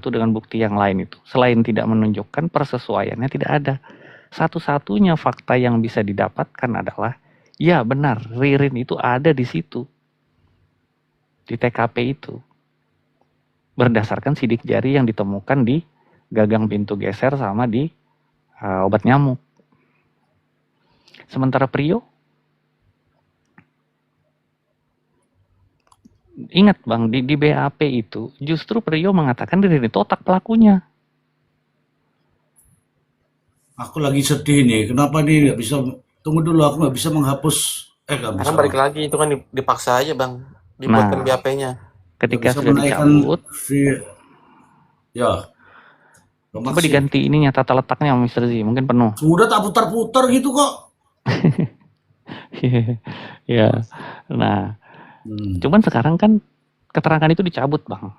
satu dengan bukti yang lain itu, selain tidak menunjukkan persesuaiannya tidak ada. Satu-satunya fakta yang bisa didapatkan adalah, ya benar, Ririn itu ada di situ, di TKP itu, berdasarkan sidik jari yang ditemukan di gagang pintu geser sama di obat nyamuk. Sementara Prio, ingat Bang, di BAP itu justru Prio mengatakan Ririn itu otak pelakunya. Aku lagi sedih nih. Kenapa nih nggak bisa? Tunggu dulu, aku nggak bisa menghapus. Nggak bisa. Karena balik lagi itu kan dipaksa aja bang, dibuatkan Nah, BAP-nya. Nggak ketika bisa sudah menaikkan dicabut, Ya, coba Maksi. diganti ininya tata letaknya Mr. Z, mungkin penuh. Sudah tak putar-putar gitu kok. Ya, nah, cuman sekarang kan keterangan itu dicabut Bang.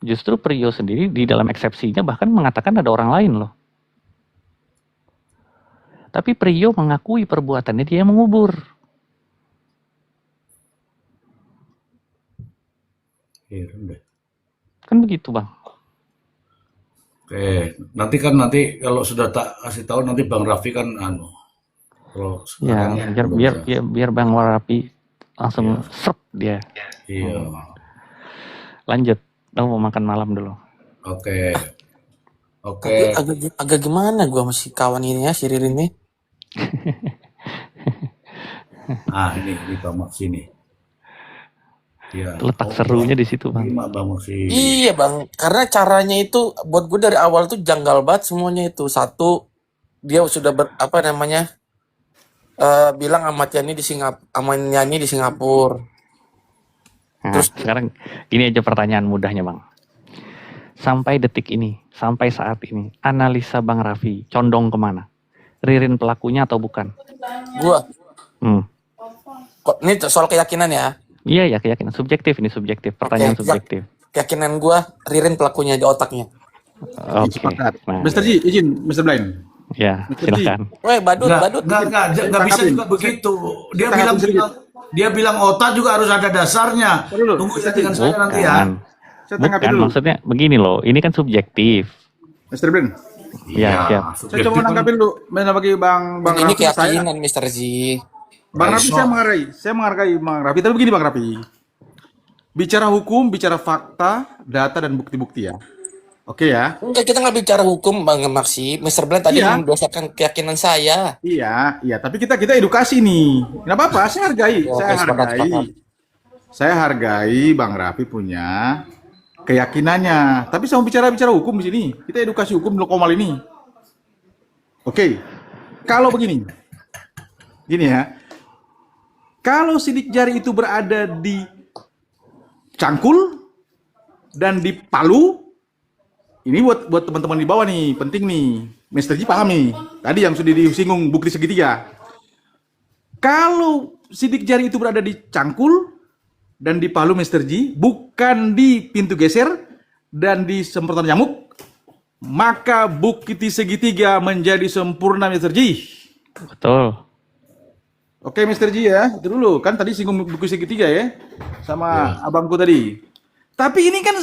Justru Prio sendiri di dalam eksepsinya bahkan mengatakan ada orang lain loh. Tapi Prio mengakui perbuatannya dia yang mengubur. Kan begitu Bang. Oke, nanti kalau sudah tak kasih tahu nanti Bang Raffi kan kalau Ya, biar Bang Warapi langsung serp dia. Iya. Lanjut, mau makan malam dulu. Oke. Tapi agak gimana gua masih kawan ini ya, si Ririn nih. Ini Bang Maksi nih. Iya. Letak serunya di situ Bang. Iya Bang, karena caranya itu buat gue dari awal tuh janggal banget semuanya itu. Satu, dia sudah bilang amat Yani di Singapura. Nah, Terus sekarang ini aja pertanyaan mudahnya Bang. Sampai detik ini, sampai saat ini, analisa Bang Raffi condong kemana? Ririn pelakunya atau bukan? Gua. Kok ini soal keyakinan ya? Iya ya, keyakinan. Subjektif, pertanyaan subjektif. Keyakinan gua Ririn pelakunya di otaknya. Oke. Nah, Mr. Ji, izin Mr. Blind. Ya, silakan. Badut. Nggak bisa juga begitu. Dia bilang otak juga harus ada dasarnya. Tunggu ya dengan saya nanti ya. Bukan, maksudnya begini loh, ini kan subjektif. Mr. Blind. Iya. Saya coba menanggapi dulu, bagi Bang ini Raffi. keyakinan Mr. Z. Bang Raffi saya menghargai Bang Raffi, tapi begini Bang Raffi. Bicara hukum, bicara fakta, data dan bukti-bukti ya. Oke ya. Enggak, kita nggak bicara hukum Bang Maksi. Mr. Blind tadi mendasarkan keyakinan saya. Iya, tapi kita edukasi nih. Nggak apa-apa, saya hargai. Saya hargai Bang Raffi punya keyakinannya. Tapi saya mau bicara hukum di sini. Kita edukasi hukum dulu komal ini. Oke. Kalau begini. Gini ya. Kalau sidik jari itu berada di Cangkul dan di Palu, ini buat teman-teman di bawah nih, penting nih. Mr. Ji paham nih. Tadi yang sudah disinggung bukti segitiga. Kalau sidik jari itu berada di Cangkul dan di Palu, Mr. Ji, bukan di pintu geser dan di semprotan nyamuk, maka bukti segitiga menjadi sempurna, Mr. Ji. Betul. Oke, Mr. Ji ya, itu dulu. Kan tadi singgung buku segitiga ya, sama abangku tadi. Tapi ini kan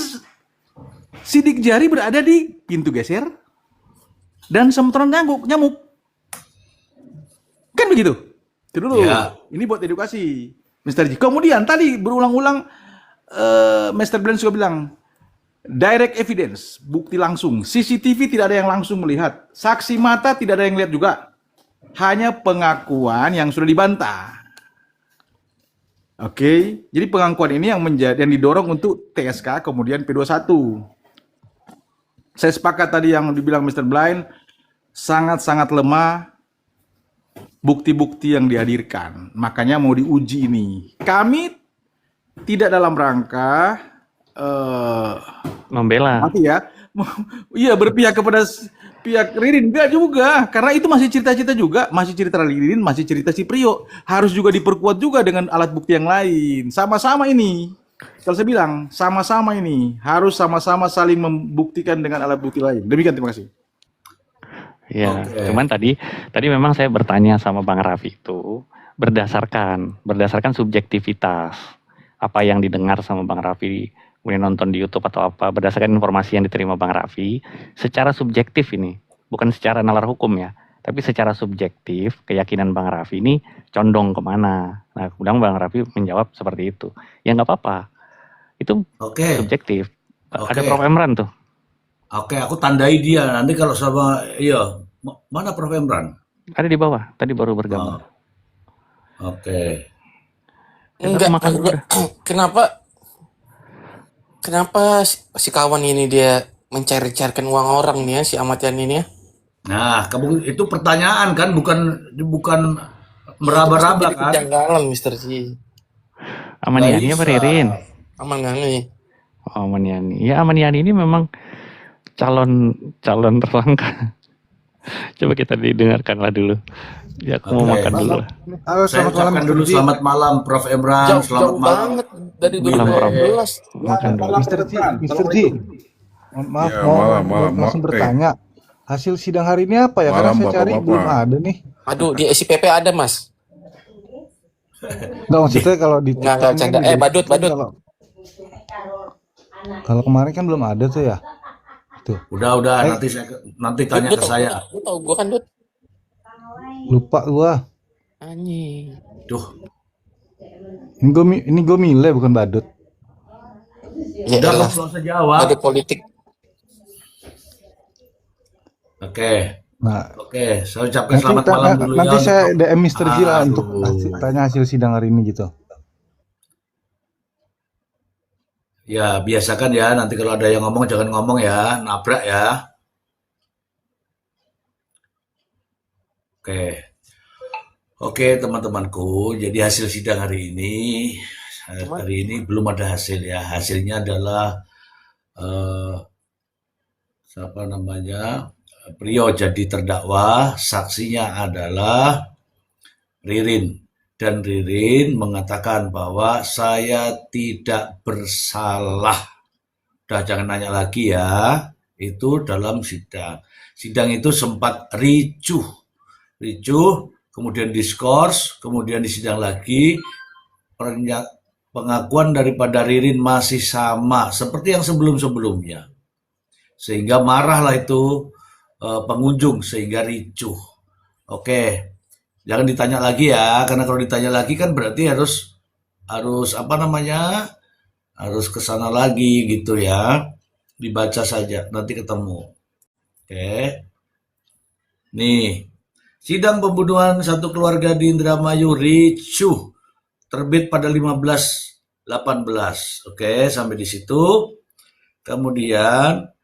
sidik jari berada di pintu geser dan semprotan nyamuk. Kan begitu? Itu dulu. Ini buat edukasi, Mr. Ji. Kemudian tadi berulang-ulang Mr. Blind juga bilang, direct evidence, bukti langsung. CCTV tidak ada yang langsung melihat. Saksi mata tidak ada yang lihat juga. Hanya pengakuan yang sudah dibantah. Oke, jadi pengakuan ini yang didorong untuk TSK kemudian P21. Saya sepakat tadi yang dibilang Mr. Blind, sangat-sangat lemah bukti-bukti yang dihadirkan. Makanya mau diuji ini. Kami tidak dalam rangka membela. Mati ya. Iya, berpihak kepada pihak Ririn, enggak juga, karena itu masih cerita-cerita juga, masih cerita Ririn, masih cerita si Prio, harus juga diperkuat juga dengan alat bukti yang lain. Sama-sama ini, kalau saya bilang sama-sama ini harus sama-sama saling membuktikan dengan alat bukti lain. Demikian, terima kasih. Ya, cuman tadi memang saya bertanya sama Bang Raffi itu berdasarkan subjektivitas apa yang didengar sama Bang Raffi kemudian nonton di YouTube atau apa, berdasarkan informasi yang diterima Bang Raffi, secara subjektif ini, bukan secara nalar hukum ya, tapi secara subjektif keyakinan Bang Raffi ini condong kemana. Nah, kemudian Bang Raffi menjawab seperti itu. Ya nggak apa-apa, itu Oke, subjektif. Ada oke, Prof. Emran tuh, oke. Aku tandai dia. Nanti kalau sama, iya, mana Prof. Emran? ada di bawah, tadi baru bergabung. Oh, oke. Enggak, makan maksud dulu gua, dah. kenapa si kawan ini dia mencari-carikan uang orang nih ya, si Ahmad Yani ini ya? Nah, kamu itu pertanyaan kan, bukan Ya itu pasti meraba-raba jadi kan? kejanggalan, Mister Ji. Aman Nggak Yani apa bisa. Ririn? Aman nggak nih? Oh, Aman Yani. Ya Aman Yani ini memang calon tersangka. Coba kita didengarkanlah dulu. Ya aku mau Oke. makan dulu lah. Halo, Saya selamat malam ucapkan Mr. dulu Ji. selamat malam Prof. Emran, Jauh, selamat jauh malam banget dari Malam, Prof. 2012. Makan dulu. Mr. Ji, Mr. Ji. Maaf, Ya, mau malam. langsung bertanya. Hasil sidang hari ini apa ya? Karena Malam, saya cari Bapak-bapak. belum ada nih. Aduh, di SIPP ada, Mas. Enggak, maksudnya kalau di Nggak TikTok canda. kan Badut. Kalau kemarin kan belum ada tuh ya. Tuh, Udah, nanti tanya ke saya. Lu tau gua kan, Dut. lupa gua. Anjing. Duh, Ini gue Mile bukan Badut. Ya udah elah, kamu nggak usah jawab. ada politik. Oke, Nah, saya ucapkan selamat malam dulu nanti ya. saya DM Mr. Ji lah untuk Aduh. tanya hasil sidang hari ini gitu. Ya, biasakan ya, nanti kalau ada yang ngomong jangan ngomong ya, nabrak ya. Oke. Oke, teman-temanku. Jadi hasil sidang hari ini belum ada hasil ya. Hasilnya adalah siapa namanya? Priyo jadi terdakwa, saksinya adalah Ririn. Dan Ririn mengatakan bahwa saya tidak bersalah. Udah jangan nanya lagi ya. Itu dalam sidang. Sidang itu sempat ricuh, kemudian diskors, kemudian disidang lagi. Pengakuan daripada Ririn masih sama seperti yang sebelum-sebelumnya. Sehingga marahlah itu pengunjung sehingga ricuh. Oke. Jangan ditanya lagi ya, karena kalau ditanya lagi kan berarti harus apa namanya? Harus ke sana lagi gitu ya. Dibaca saja, nanti ketemu. Oke. Nih, sidang pembunuhan satu keluarga di Indramayu ricuh terbit pada 15/18. Oke, sampai di situ. Kemudian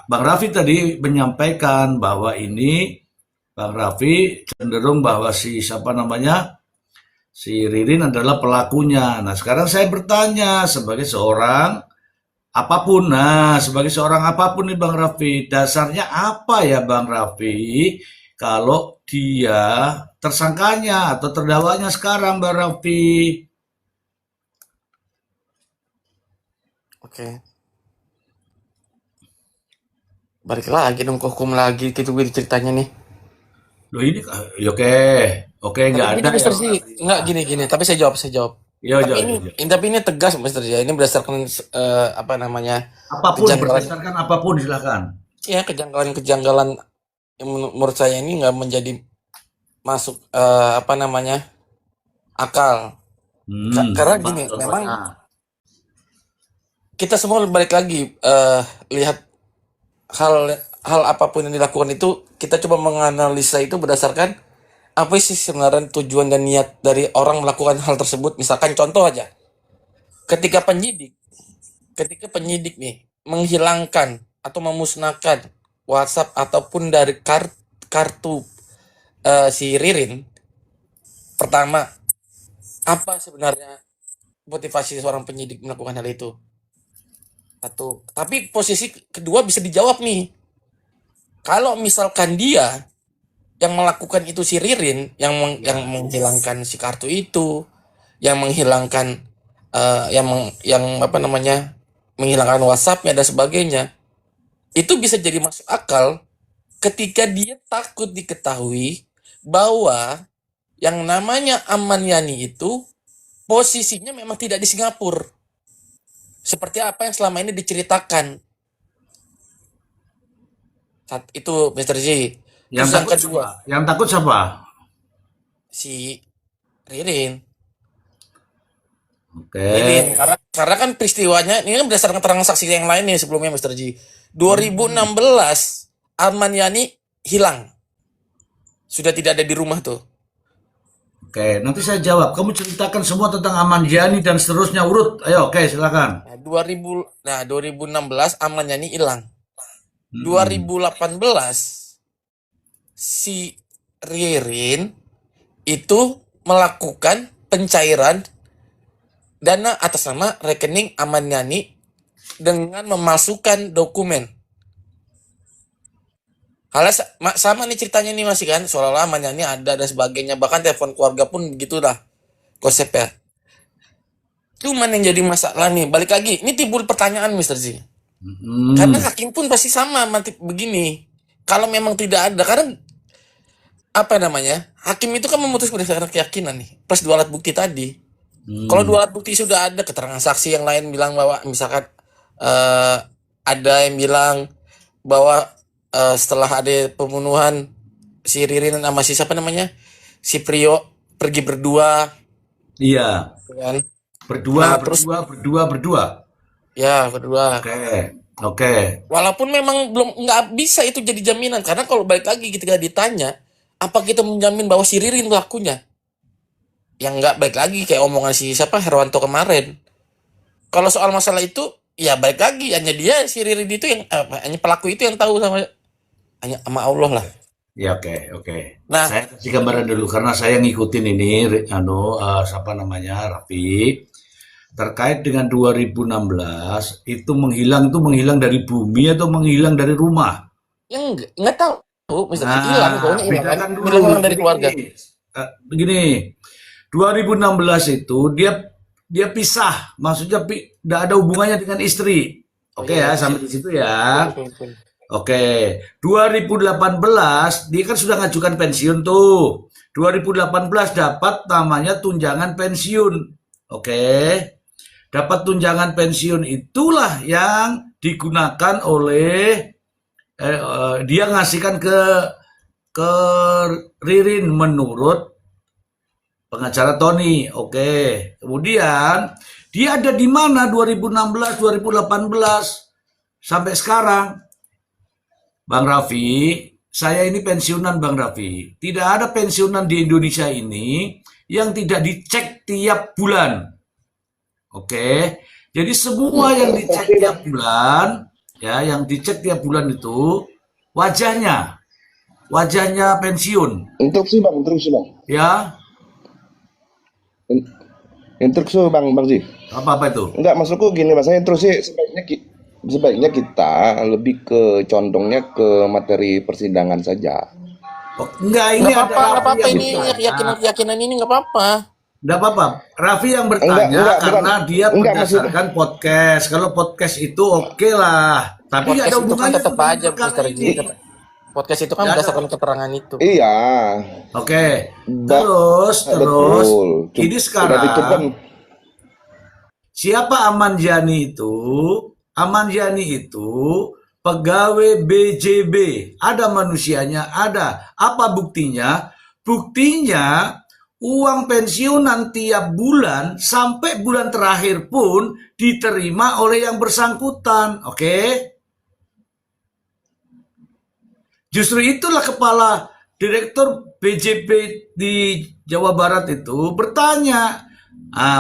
Bang Raffi tadi menyampaikan bahwa ini Bang Raffi cenderung bahwa si Ririn adalah pelakunya. Nah, sekarang saya bertanya sebagai seorang apapun nih Bang Raffi, dasarnya apa ya Bang Raffi kalau dia tersangkanya atau terdakwanya sekarang Bang Raffi? Oke. Balik lagi dong ke hukum lagi gitu gue ceritanya nih. Loh ini oke nggak ada Mister ya. Ji, nggak gini. Tapi saya jawab. Iya, Tapi ini tegas, Mister Ji. Ini berdasarkan apa namanya? apapun Kejanggalan. berdasarkan apapun silakan. Ya, kejanggalan yang menurut saya ini nggak menjadi masuk apa namanya? Akal. Karena gini, memang kita semua balik lagi lihat hal apapun yang dilakukan itu, kita coba menganalisa itu berdasarkan apa sih sebenarnya tujuan dan niat dari orang melakukan hal tersebut. Misalkan contoh aja, ketika penyidik nih menghilangkan atau memusnahkan WhatsApp ataupun dari kartu si Ririn, pertama, apa sebenarnya motivasi seorang penyidik melakukan hal itu? Satu. Tapi posisi kedua bisa dijawab nih. Kalau misalkan dia yang melakukan itu si Ririn, yang menghilangkan si kartu itu, yang menghilangkan menghilangkan WhatsApp-nya dan sebagainya, itu bisa jadi masuk akal ketika dia takut diketahui bahwa yang namanya Aman Yani itu posisinya memang tidak di Singapura. seperti apa yang selama ini diceritakan. Itu Mr. Z. Yang Terus yang takut kedua, siapa? Yang takut siapa? si Ririn. Oke. Ririn, karena kan peristiwanya ini kan berdasarkan keterangan saksi yang lain nih sebelumnya Mr. G. 2016 Arman Yani hilang. Sudah tidak ada di rumah tuh. Oke, nanti saya jawab. Kamu ceritakan semua tentang Aman Yani dan seterusnya urut. Ayo, oke, silakan. Nah, 2016 Arman Yani hilang. Mm-mm. 2018 si Ririn itu melakukan pencairan dana atas nama rekening Aman Yani dengan memasukkan dokumen. Halnya sama nih ceritanya nih masih kan, seolah-olah Aman Yani ada dan sebagainya, bahkan telepon keluarga pun begitulah konsepnya. Cuman yang jadi masalah nih, balik lagi, ini timbul pertanyaan Mr. Z. Karena hakim pun pasti sama begini. Kalau memang tidak ada, karena apa namanya, hakim itu kan memutus berdasarkan keyakinan nih, plus dua alat bukti tadi. Kalau dua alat bukti sudah ada, keterangan saksi yang lain bilang bahwa misalkan ada yang bilang bahwa setelah ada pembunuhan si Ririn sama si siapa namanya, si Prio pergi berdua, Iya, kan? berdua, terus berdua. ya berdua. Oke. Walaupun memang belum nggak bisa itu jadi jaminan, karena kalau balik lagi ketika ditanya, apa kita menjamin bahwa si Ririn pelakunya? Yang nggak baik lagi kayak omongan si siapa Herwanto kemarin. Kalau soal masalah itu ya baik lagi, hanya dia si Ririn itu yang hanya pelaku itu yang tahu hanya sama Allah lah. Ya, oke. Nah, Saya kasih gambaran dulu karena saya ngikutin ini siapa namanya Raffi terkait dengan 2016 itu menghilang dari bumi atau menghilang dari rumah. yang nggak tahu Mr. Hilang, pokoknya hilang kan? Bedakan dulu. Hilang dari keluarga. Begini, 2016 itu dia pisah, maksudnya tidak ada hubungannya dengan istri. Oke ya, sampai di situ ya. Oke, 2018 dia kan sudah ngajukan pensiun tuh. 2018 dapat namanya tunjangan pensiun. Oke. Dapat tunjangan pensiun itulah yang digunakan oleh dia ngasihkan ke Ririn menurut pengacara Tony. Oke. Kemudian dia ada di mana 2016, 2018 sampai sekarang? Bang Raffi, saya ini pensiunan Bang Raffi. Tidak ada pensiunan di Indonesia ini yang tidak dicek tiap bulan. Oke. Jadi semua yang dicek tiap bulan, ya, yang dicek tiap bulan itu wajahnya pensiun. Instruksi bang. Ya. Instruksi bang Ji. Apa itu? Enggak, maksudku gini mas, saya instruksi sebaiknya kita lebih ke condongnya ke materi persidangan saja. Oh, enggak, ini Nggak ada apa-apa Raffi yang ini bertanya. keyakinan ini nggak apa-apa. Enggak apa-apa. Raffi yang bertanya Enggak, karena bukan. dia Enggak, berdasarkan podcast. Kalau podcast itu oke lah. Tapi nggak Podcast ada itu kan hubungannya tetap dengan aja perkara Mr. G. ini. Podcast itu kan Nggak ada. berdasarkan keterangan itu. Iya. Oke. Terus Betul. ini Sudah sekarang ditutupkan. siapa Aman Yani itu? Aman Yani itu pegawai BJB. Ada manusianya, ada. Apa buktinya? Buktinya uang pensiunan tiap bulan sampai bulan terakhir pun diterima oleh yang bersangkutan. Oke? Justru itulah kepala direktur BJB di Jawa Barat itu bertanya.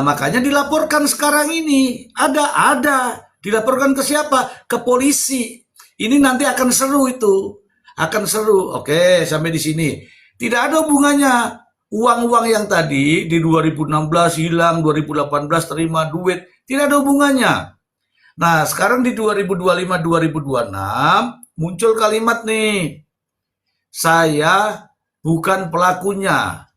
Makanya dilaporkan sekarang ini. Ada. Dilaporkan ke siapa? Ke polisi. Ini nanti akan seru itu. Akan seru. Oke, sampai di sini. Tidak ada hubungannya. Uang-uang yang tadi di 2016 hilang, 2018 terima duit. Tidak ada hubungannya. Nah, sekarang di 2025-2026 muncul kalimat nih. Saya bukan pelakunya.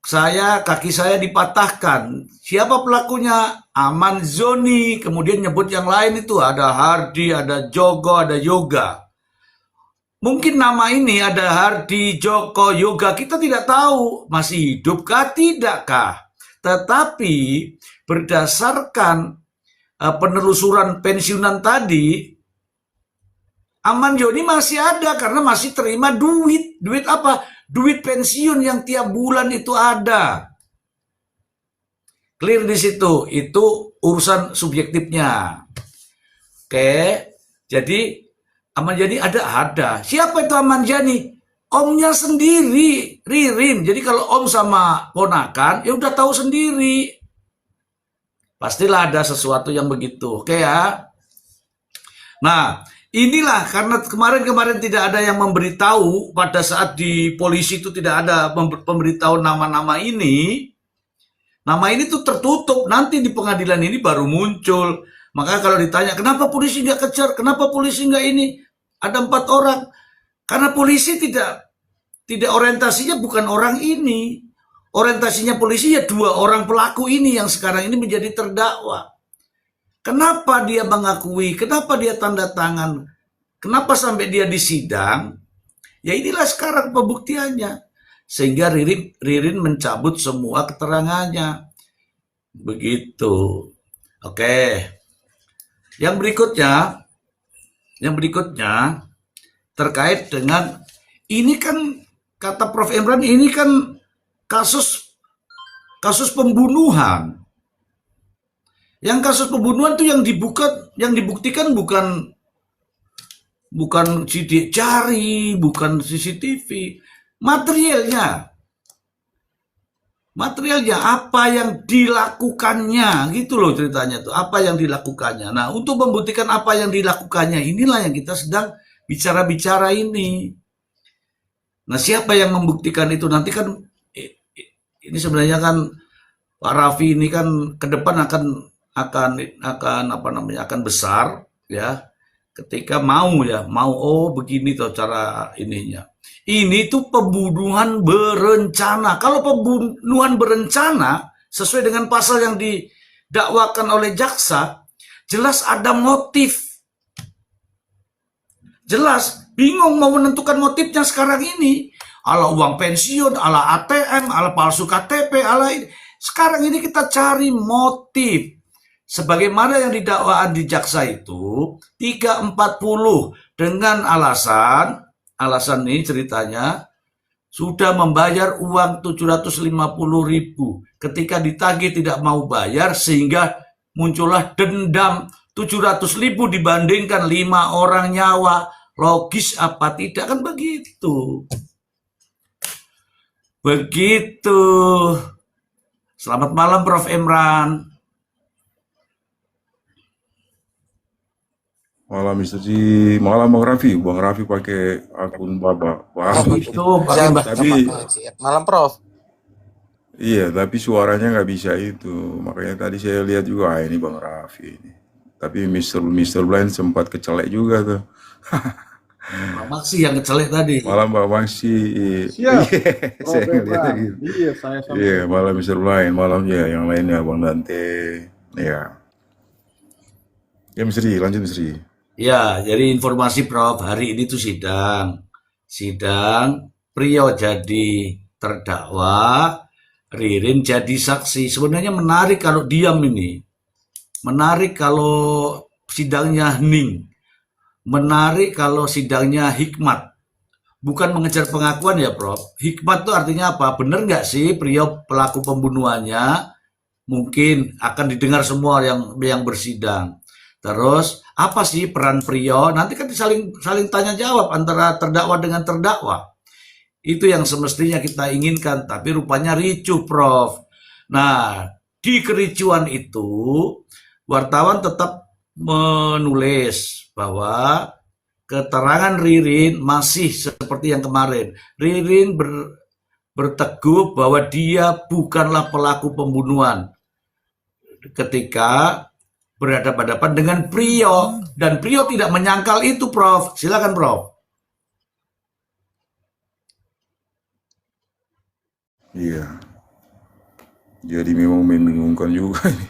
Kaki saya dipatahkan. Siapa pelakunya? Aman Zoni. Kemudian nyebut yang lain itu. Ada Hardi, ada Jogo, ada Yoga. Mungkin nama ini ada Hardi, Joko, Yoga. Kita tidak tahu masih hidupkah, tidakkah. Tetapi berdasarkan penelusuran pensiunan tadi, Ahmad Joni masih ada karena masih terima duit. Duit apa? Duit pensiun yang tiap bulan itu ada. Clear di situ. Itu urusan subjektifnya. Oke. Jadi Ahmad Jani ada. Siapa itu Ahmad Jani? Omnya sendiri, Ririn. Jadi kalau om sama ponakan, ya udah tahu sendiri. Pastilah ada sesuatu yang begitu. Oke ya. Nah, inilah karena kemarin tidak ada yang memberitahu pada saat di polisi itu tidak ada pemberitahu nama-nama ini. Nama ini tuh tertutup. Nanti di pengadilan ini baru muncul. Makanya kalau ditanya, kenapa polisi nggak kejar? Kenapa polisi nggak ini? Ada 4 orang. Karena polisi tidak orientasinya bukan orang ini. Orientasinya polisi ya 2 orang pelaku ini yang sekarang ini menjadi terdakwa. Kenapa dia mengakui? Kenapa dia tanda tangan? Kenapa sampai dia disidang? Ya inilah sekarang pembuktiannya. Sehingga Ririn mencabut semua keterangannya. Begitu. Oke. Yang berikutnya terkait dengan ini kan kata Prof. Imran, ini kan kasus pembunuhan. Yang kasus pembunuhan itu yang dibuktikan bukan sidik jari, bukan CCTV, materialnya apa yang dilakukannya, gitu loh ceritanya tuh, apa yang dilakukannya. Nah, untuk membuktikan apa yang dilakukannya, inilah yang kita sedang bicara-bicara ini. Nah, siapa yang membuktikan itu nanti kan ini sebenarnya kan Pak Raffi ini kan ke depan akan besar ya, ketika mau begini tuh cara ininya. Ini tuh pembunuhan berencana. Kalau pembunuhan berencana sesuai dengan pasal yang didakwakan oleh jaksa, jelas ada motif. Jelas bingung mau menentukan motifnya sekarang ini. Ala uang pensiun, ala ATM, ala palsu KTP, ala ini. Sekarang ini kita cari motif. Sebagaimana yang didakwaan di jaksa itu 340 dengan alasan ini ceritanya sudah membayar uang 750.000. Ketika ditagih tidak mau bayar sehingga muncullah dendam 700.000 dibandingkan 5 orang nyawa. Logis apa tidak kan begitu. Begitu. Selamat malam Prof. Imran. Malam Mr. Ji, malam Bang Raffi pakai akun Baba. Wah, Itu tapi Malam Prof. iya, tapi suaranya nggak bisa itu. Makanya tadi saya lihat juga, ini Bang Raffi ini. Tapi Mr. Blind sempat kecelek juga tuh. Pak Maksi yang kecelek tadi. Malam Pak Maksi. Siap. Iya, saya ngeliatnya gitu. Iya, saya sama. Iya, malam Mr. Blind, malam ya yang lainnya Bang Dante. Ya. Ya Mr. Ji, lanjut Mr. Ji. Ya, jadi informasi Prof, hari ini tuh sidang Priyo jadi terdakwa, Ririn jadi saksi. Sebenarnya menarik kalau diam ini. Menarik kalau sidangnya hening. Menarik kalau sidangnya hikmat. Bukan mengejar pengakuan ya Prof. Hikmat itu artinya apa? Benar nggak sih Priyo pelaku pembunuhannya? Mungkin akan didengar semua yang bersidang. Terus apa sih peran Priyo? Nanti kan saling tanya jawab antara terdakwa dengan terdakwa. Itu yang semestinya kita inginkan, tapi rupanya ricuh Prof. Nah, di kericuan itu wartawan tetap menulis bahwa keterangan Ririn masih seperti yang kemarin. Ririn berteguh bahwa dia bukanlah pelaku pembunuhan ketika berhadapan-hadapan dengan Priyo, dan Priyo tidak menyangkal itu Prof. Silakan Prof. Iya. Jadi memang membingungkan juga ini.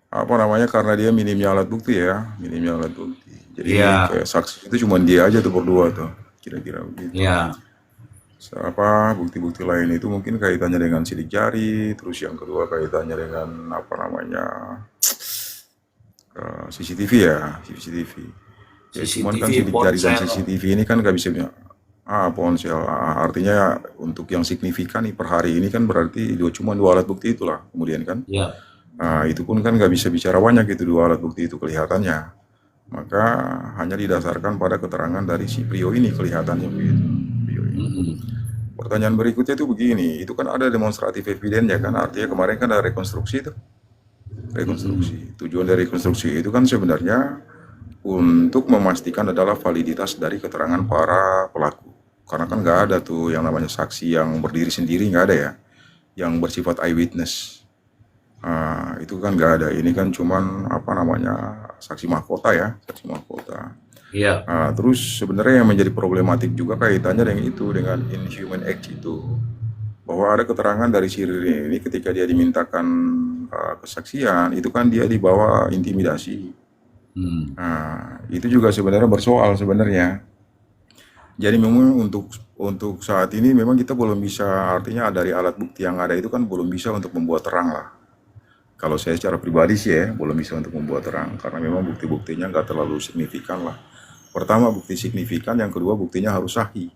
Apa namanya, karena dia minimnya alat bukti ya, Jadi Iya. kayak saksi itu cuma dia aja tuh berdua tuh, kira-kira begitu. Ya, Bukti-bukti lain itu mungkin kaitannya dengan sidik jari, terus yang kedua kaitannya dengan apa namanya, CCTV ya, CCTV. Ya cuman kan CCTV, sidik jari dan ponsel. CCTV ini kan nggak bisa ponsel. Artinya untuk yang signifikan nih per hari ini kan berarti cuma dua alat bukti itulah. Kemudian kan, Ya. itu pun kan nggak bisa bicara banyak itu dua alat bukti itu kelihatannya. Maka hanya didasarkan pada keterangan dari si Prio ini kelihatannya begitu. Prio ini. Mm-mm. Pertanyaan berikutnya itu begini, itu kan ada demonstratif eviden ya kan, artinya kemarin kan ada rekonstruksi itu. Rekonstruksi. Tujuan dari rekonstruksi itu kan sebenarnya untuk memastikan adalah validitas dari keterangan para pelaku. Karena kan nggak ada tuh yang namanya saksi yang berdiri sendiri, nggak ada ya, yang bersifat eyewitness. Itu kan nggak ada. Ini kan cuman apa namanya saksi mahkota ya, saksi mahkota. Iya. Terus sebenarnya yang menjadi problematik juga kaitannya dengan itu, dengan inhuman act itu, bahwa ada keterangan dari si Ririn ini ketika dia dimintakan kesaksian, itu kan dia dibawa intimidasi. Itu juga sebenarnya bersoal sebenarnya. Jadi memang untuk saat ini memang kita belum bisa, artinya dari alat bukti yang ada itu kan belum bisa untuk membuat terang lah. Kalau saya secara pribadi sih ya, belum bisa untuk membuat terang, karena memang bukti-buktinya nggak terlalu signifikan lah. Pertama bukti signifikan, yang kedua buktinya harus sahih.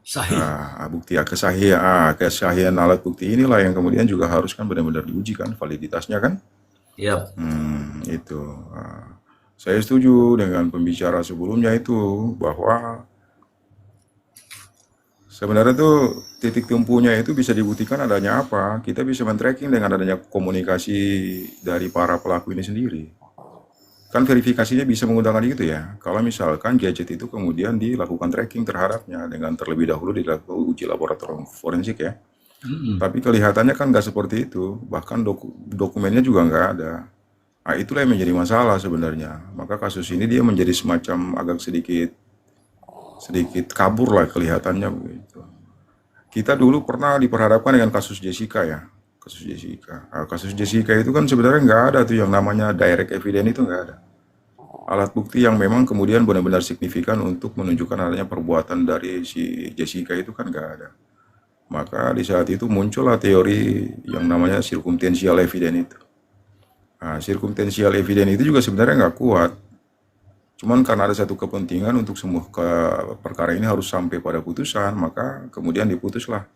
Sahih. Bukti kesahihan alat bukti inilah yang kemudian juga harus kan benar-benar diuji kan, validitasnya kan. Iya. Itu. Saya setuju dengan pembicara sebelumnya itu, bahwa sebenarnya tuh titik tumpunya itu bisa dibuktikan adanya apa. Kita bisa men-tracking dengan adanya komunikasi dari para pelaku ini sendiri. Kan verifikasinya bisa menggunakan itu ya. Kalau misalkan gadget itu kemudian dilakukan tracking terhadapnya dengan terlebih dahulu dilakukan uji laboratorium forensik ya. Tapi kelihatannya kan nggak seperti itu. Bahkan dokumennya juga nggak ada. Itulah yang menjadi masalah sebenarnya. Maka kasus ini dia menjadi semacam agak sedikit kabur lah kelihatannya begitu. Kita dulu pernah diperhadapkan dengan kasus Jessica ya. Kasus Jessica itu kan sebenarnya nggak ada tuh yang namanya direct evidence, itu nggak ada. Alat bukti yang memang kemudian benar-benar signifikan untuk menunjukkan adanya perbuatan dari si Jessica itu kan nggak ada. Maka di saat itu muncullah teori yang namanya circumstantial evidence itu. Circumstantial evidence itu juga sebenarnya nggak kuat. Cuman karena ada satu kepentingan untuk semua perkara ini harus sampai pada putusan, maka kemudian diputuslah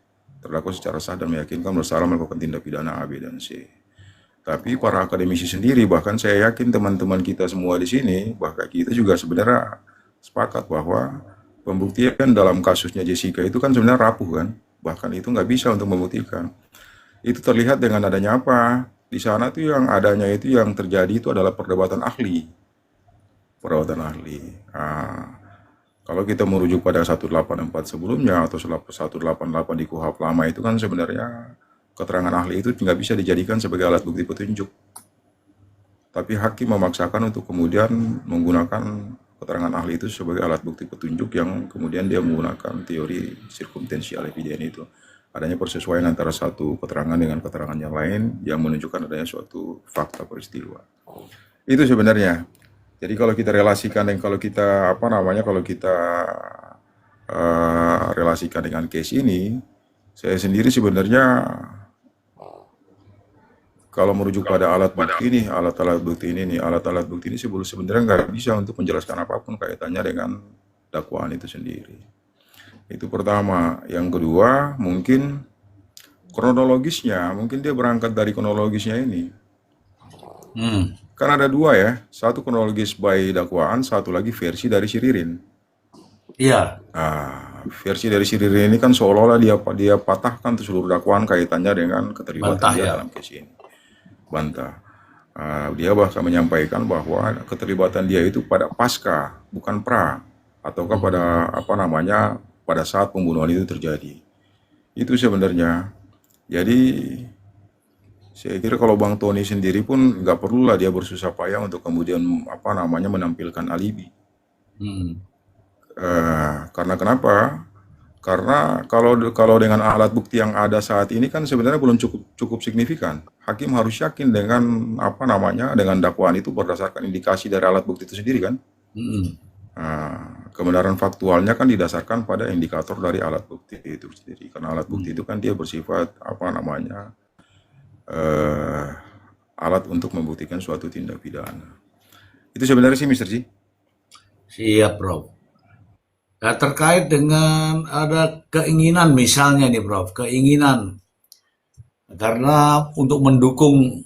terdakwa secara sah dan meyakinkan bersalah melakukan tindak pidana A, B, dan C. Tapi para akademisi sendiri, bahkan saya yakin teman-teman kita semua di sini, bahkan kita juga sebenarnya sepakat bahwa pembuktian dalam kasusnya Jessica itu kan sebenarnya rapuh kan, bahkan itu nggak bisa untuk membuktikan. Itu terlihat dengan adanya apa? Di sana tuh yang adanya itu yang terjadi itu adalah perdebatan ahli. Kalau kita merujuk pada 184 sebelumnya atau 188 di KUHP lama itu kan sebenarnya keterangan ahli itu nggak bisa dijadikan sebagai alat bukti petunjuk. Tapi hakim memaksakan untuk kemudian menggunakan keterangan ahli itu sebagai alat bukti petunjuk yang kemudian dia menggunakan teori circumstantial evidence itu. Adanya persesuaian antara satu keterangan dengan keterangan yang lain yang menunjukkan adanya suatu fakta peristiwa. Itu sebenarnya. Jadi kalau kita relasikan dan kalau kita relasikan dengan case ini, saya sendiri sebenarnya kalau merujuk pada alat bukti ini sebenarnya nggak bisa untuk menjelaskan apapun kaitannya dengan dakwaan itu sendiri. Itu pertama. Yang kedua, mungkin kronologisnya, mungkin dia berangkat dari kronologisnya ini. Kan ada dua ya, satu kronologis by dakwaan, satu lagi versi dari si Ririn. Iya. Versi dari si Ririn ini kan seolah-olah dia patahkan seluruh dakwaan kaitannya dengan keterlibatan dia dalam case ini. Bantah. Dia bahkan menyampaikan bahwa keterlibatan dia itu pada pasca, bukan pra, ataukah pada saat pembunuhan itu terjadi. Itu sebenarnya. Jadi saya kira kalau Bang Tony sendiri pun nggak perlulah dia bersusah payah untuk kemudian menampilkan alibi. Karena kenapa? Karena kalau dengan alat bukti yang ada saat ini kan sebenarnya belum cukup signifikan. Hakim harus yakin dengan dengan dakwaan itu berdasarkan indikasi dari alat bukti itu sendiri kan. Kebenaran faktualnya kan didasarkan pada indikator dari alat bukti itu sendiri. Karena alat bukti itu kan dia bersifat alat untuk membuktikan suatu tindak pidana. Itu sebenarnya sih, Mr. Ji. Siap, Prof. Nah, terkait dengan ada keinginan misalnya nih, Prof, keinginan karena untuk mendukung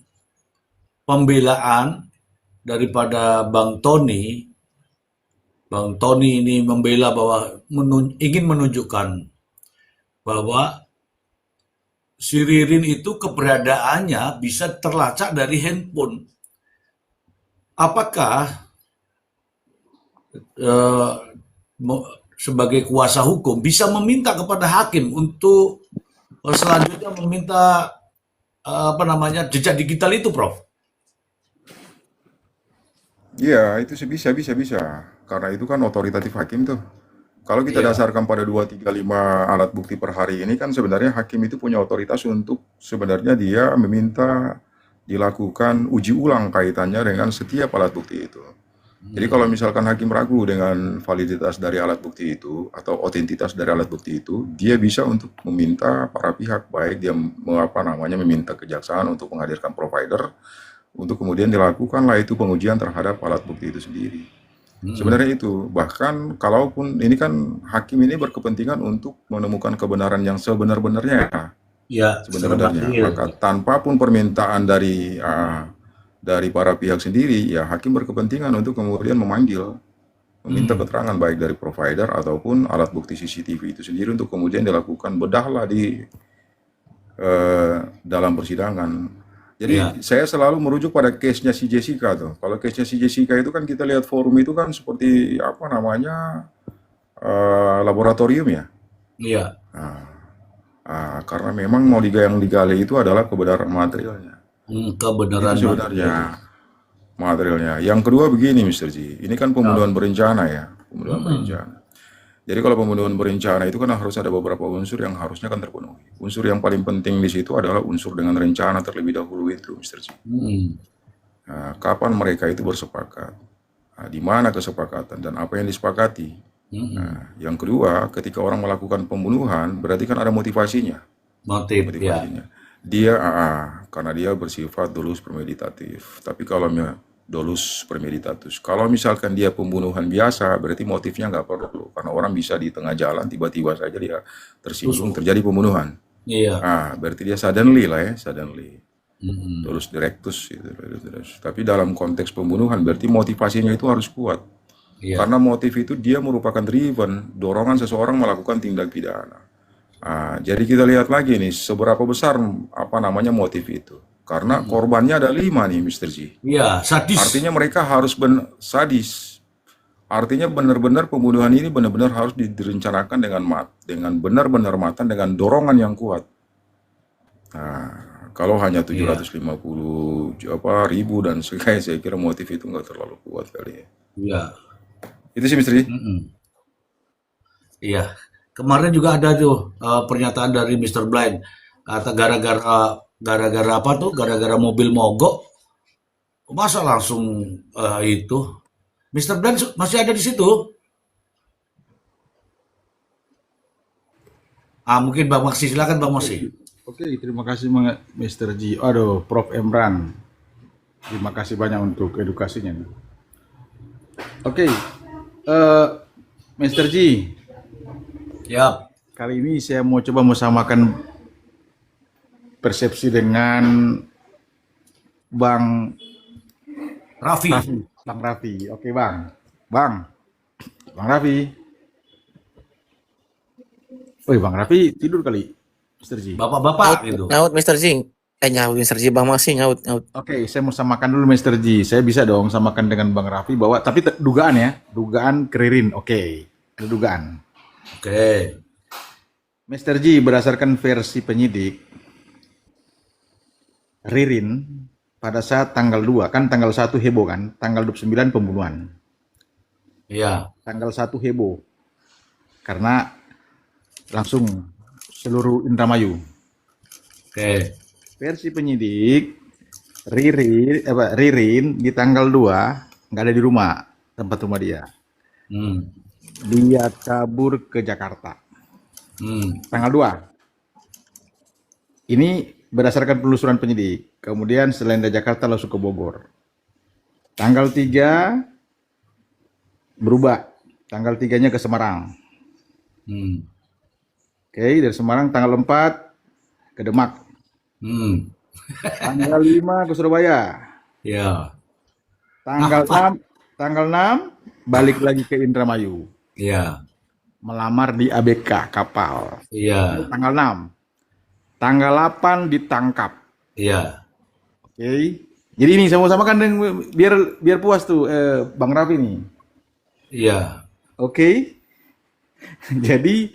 pembelaan daripada Bang Tony ini membela bahwa ingin menunjukkan bahwa si Ririn itu keberadaannya bisa terlacak dari handphone. Apakah eh, sebagai kuasa hukum bisa meminta kepada hakim untuk selanjutnya meminta jejak digital itu, Prof? Iya, itu sih bisa. Karena itu kan otoritatif hakim tuh. Kalau kita Iya. dasarkan pada 2, 3, 5 alat bukti per hari ini kan sebenarnya hakim itu punya otoritas untuk sebenarnya dia meminta dilakukan uji ulang kaitannya dengan setiap alat bukti itu. Jadi kalau misalkan hakim ragu dengan validitas dari alat bukti itu atau otentitas dari alat bukti itu, dia bisa untuk meminta para pihak, baik dia meminta kejaksaan untuk menghadirkan provider untuk kemudian dilakukanlah itu pengujian terhadap alat bukti itu sendiri. Sebenarnya itu, bahkan kalaupun ini kan hakim ini berkepentingan untuk menemukan kebenaran yang sebenar-benarnya, Ya, sebenar-benarnya. sebenarnya. Maka tanpa pun permintaan dari para pihak sendiri, ya hakim berkepentingan untuk kemudian meminta keterangan baik dari provider ataupun alat bukti CCTV itu sendiri untuk kemudian dilakukan bedahlah di dalam persidangan. Jadi Ya. saya selalu merujuk pada case-nya si Jessica tuh. Kalau case-nya si Jessica itu kan kita lihat forum itu kan seperti laboratorium ya. Iya. Karena memang mau yang digali itu adalah kebenaran materialnya. Kebenaran Itu sebenarnya materialnya. Yang kedua begini, Mr. Ji, ini kan pembunuhan berencana ya, pembunuhan berencana. Jadi kalau pembunuhan berencana itu kan harus ada beberapa unsur yang harusnya kan terpenuhi. Unsur yang paling penting di situ adalah unsur dengan rencana terlebih dahulu itu, Mr. Ji. Kapan mereka itu bersepakat? Di mana kesepakatan dan apa yang disepakati? Yang kedua, ketika orang melakukan pembunuhan, berarti kan ada motivasinya. Motif, ya. Motivasinya. Dia karena dia bersifat dolus premeditatif. Tapi kalau dolus premeditatus, kalau misalkan dia pembunuhan biasa, berarti motifnya nggak perlu. Karena orang bisa di tengah jalan tiba-tiba saja dia tersinggung, terjadi pembunuhan. Iya. Berarti dia suddenly lah ya, suddenly. Dolus directus gitu. Tapi dalam konteks pembunuhan berarti motivasinya itu harus kuat. Iya. Karena motif itu dia merupakan driven, dorongan seseorang melakukan tindak pidana. Jadi kita lihat lagi nih, seberapa besar motif itu. Karena korbannya ada 5 nih, Mr. Ji. Iya, sadis. Artinya mereka harus sadis. Artinya benar-benar pembunuhan ini benar-benar harus direncanakan dengan benar-benar matang, dengan dorongan yang kuat. Kalau hanya 750 ribu dan sebagainya, saya kira motif itu nggak terlalu kuat kali ya. Iya. Itu sih, Mr. Ji. Iya. Kemarin juga ada tuh pernyataan dari Mr. Blind. Kata gara-gara apa tuh? Gara-gara mobil mogok. Masa langsung itu? Mr. Blind masih ada di situ? Mungkin Bang Maksi, silakan Bang Maksi. Oke, terima kasih Mr. Ji. Aduh, Prof. Emran. Terima kasih banyak untuk edukasinya. Oke, Mr. Ji. Ya. Kali ini saya mau coba samakan persepsi dengan Bang Raffi. Bang Raffi. Oke, Bang. Bang Raffi. Woi, Bang Raffi tidur kali, Mr. Ji. Bapak-bapak gitu. Nyaut Mr. Ji. Nyaut Mr. Ji, Bang Maksi nyaut. Oke, saya mau samakan dulu Mr. Ji. Saya bisa dong samakan dengan Bang Raffi bahwa tapi dugaan ya, dugaan Ririn. Oke, ada dugaan. Oke. Mr. Ji, berdasarkan versi penyidik, Ririn pada saat tanggal 2, kan tanggal 1 heboh kan, tanggal 29 pembunuhan. Iya. Tanggal 1 heboh. Karena langsung seluruh Indramayu. Oke. Versi penyidik, Ririn di tanggal 2 nggak ada di rumah, tempat rumah dia. Dia kabur ke Jakarta. Tanggal 2. Ini berdasarkan penelusuran penyidik. kemudian selain dari Jakarta langsung ke Bogor. Tanggal 3 berubah. Tanggal 3-nya ke Semarang. Hmm. Oke, dari Semarang tanggal 4 ke Demak. Hmm. Tanggal 5 ke Surabaya. Ya. Tanggal 6 balik lagi ke Indramayu. Ya. Melamar di ABK kapal. Iya. Tanggal 6. Tanggal 8 ditangkap. Iya. Oke. Jadi ini sama-sama kan biar puas tuh Bang Raffi nih. Iya. Oke. Jadi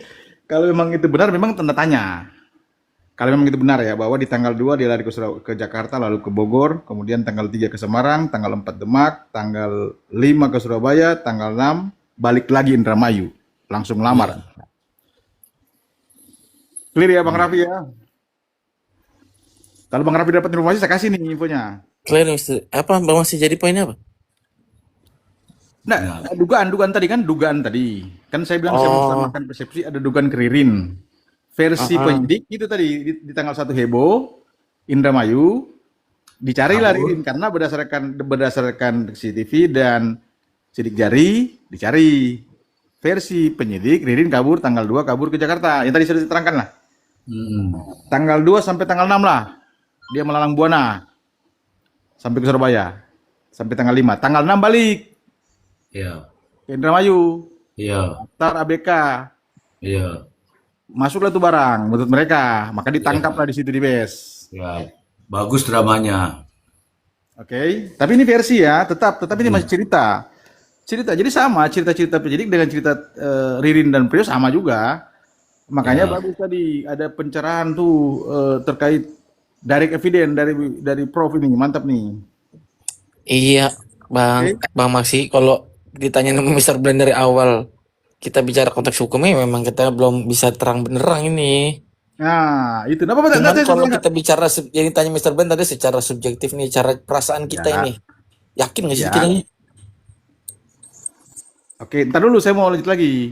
kalau memang itu benar memang tanda tanya. Kalau memang itu benar ya bahwa di tanggal 2 dia lari ke Jakarta lalu ke Bogor, kemudian tanggal 3 ke Semarang, tanggal 4 Demak, tanggal 5 ke Surabaya, tanggal 6 balik lagi Indramayu. Langsung lamar. Clear ya Bang Raffi ya? Kalau Bang Raffi dapat informasi saya kasih nih infonya. Clear, Mister. Apa Bang masih jadi poinnya apa? Nah, dugaan tadi kan dugaan tadi. Kan saya bilang saya mensamakan persepsi ada dugaan keririn. Versi penyidik itu tadi di tanggal 1 heboh Indramayu dicarilah Ririn karena berdasarkan CCTV dan sidik jari dicari. Versi penyidik Ririn kabur tanggal 2 kabur ke Jakarta. Yang tadi sudah diterangkan lah. Tanggal 2 sampai tanggal 6 lah. Dia melalang buana. Sampai ke Surabaya. Sampai tanggal 5. Tanggal 6 balik. Iya. Ke Indramayu. Iya. Daftar ABK. Iya. Masuklah tuh barang menurut mereka. Maka ditangkaplah di situ di base. Ya. Bagus dramanya. Oke. Tapi ini versi ya. Tetap ini masih cerita. Jadi sama cerita-cerita penyidik dengan cerita Ririn dan Priyo sama juga. Makanya bagus tadi ada pencerahan tuh terkait direct evidence dari Prof ini. Mantap nih. Iya, Bang. Bang Maxi, kalau ditanya sama Mr. Blend dari awal kita bicara konteks hukumnya memang kita belum bisa terang benerang ini. Nah, itu. Apa Cuman kalau kita bicara yang ditanya Mr. Blend tadi secara subjektif nih, cara perasaan kita ini. Yakin nggak sih kita ini? Oke, ntar dulu saya mau lanjut lagi.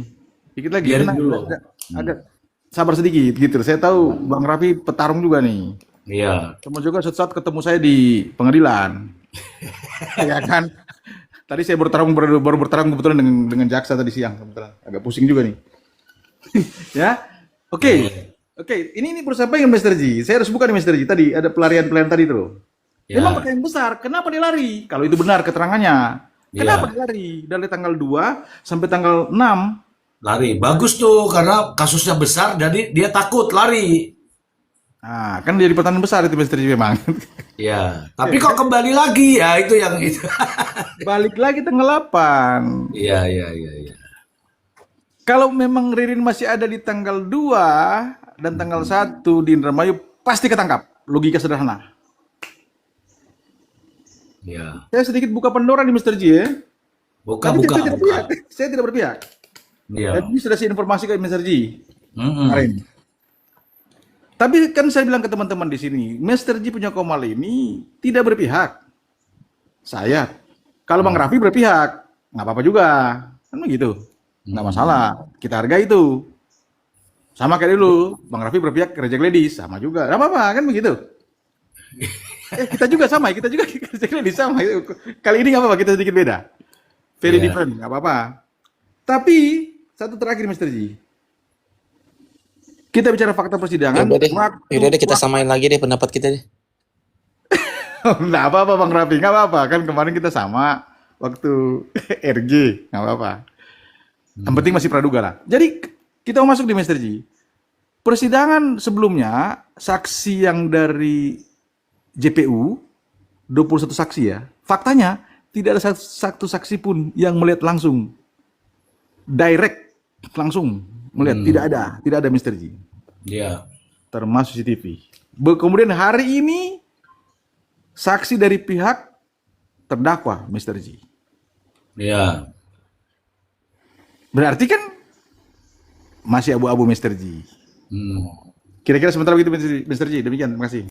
Dikit lagi. Dulu. Agak sabar sedikit gitu. Saya tahu Bang Raffi petarung juga nih. Iya. Sama juga suatu saat ketemu saya di pengadilan. Ya kan? Tadi saya baru bertarung kebetulan dengan jaksa tadi siang kebetulan. Agak pusing juga nih. Ya. Oke. Ini berusaha apa yang Mr. G? Saya harus buka nih Mr. G. Tadi ada pelarian tadi tuh. Ya. Memang pertanyaan besar, kenapa dia lari? Kalau itu benar keterangannya. Kenapa dia lari? Dari tanggal 2 sampai tanggal 6. Lari. Bagus tuh karena kasusnya besar jadi dia takut lari. Nah, kan jadi pertanyaan besar itu Mr. G memang. Ya, tapi kok kembali lagi ya itu yang itu. Balik lagi tanggal 8. Iya. Kalau memang Ririn masih ada di tanggal 2 dan tanggal 1 di Indramayu pasti ketangkap. Logika sederhana. Ya. Saya sedikit buka Pandora di Mr. G ya. Buka. Saya tidak berpihak. Iya. Jadi sudah saya informasi ke Mr. G. Kemarin. Tapi kan saya bilang ke teman-teman di sini, Mr. G punya Komal ini tidak berpihak. Saya. Kalau Bang Raffi berpihak, nggak apa-apa juga. Kan begitu. Nggak masalah. Kita hargai itu. Sama kayak dulu, Bang Raffi berpihak ke Reject Ladies, sama juga. Nggak apa-apa, kan begitu. Kita juga sama, kita juga Reject Ladies sama. Kali ini nggak apa-apa, kita sedikit beda. Very different, nggak apa-apa. Tapi, satu terakhir Mr. G. Kita bicara fakta persidangan. Yaudah deh, kita samain lagi deh pendapat kita deh. Nggak apa-apa Bang Raffi, nggak apa-apa. Kan kemarin kita sama waktu RG, nggak apa-apa. Yang penting masih praduga lah. Jadi kita mau masuk di Mr. G. Persidangan sebelumnya, saksi yang dari JPU, 21 saksi ya. Faktanya, tidak ada satu saksi pun yang melihat langsung. Direct, langsung melihat. Tidak ada Mr. G. Iya. Termasuk CCTV. Kemudian hari ini saksi dari pihak terdakwa Mr. G. Iya. Berarti kan masih abu-abu Mr. G. Kira-kira sebentar begitu Mr. G. Demikian, terima kasih.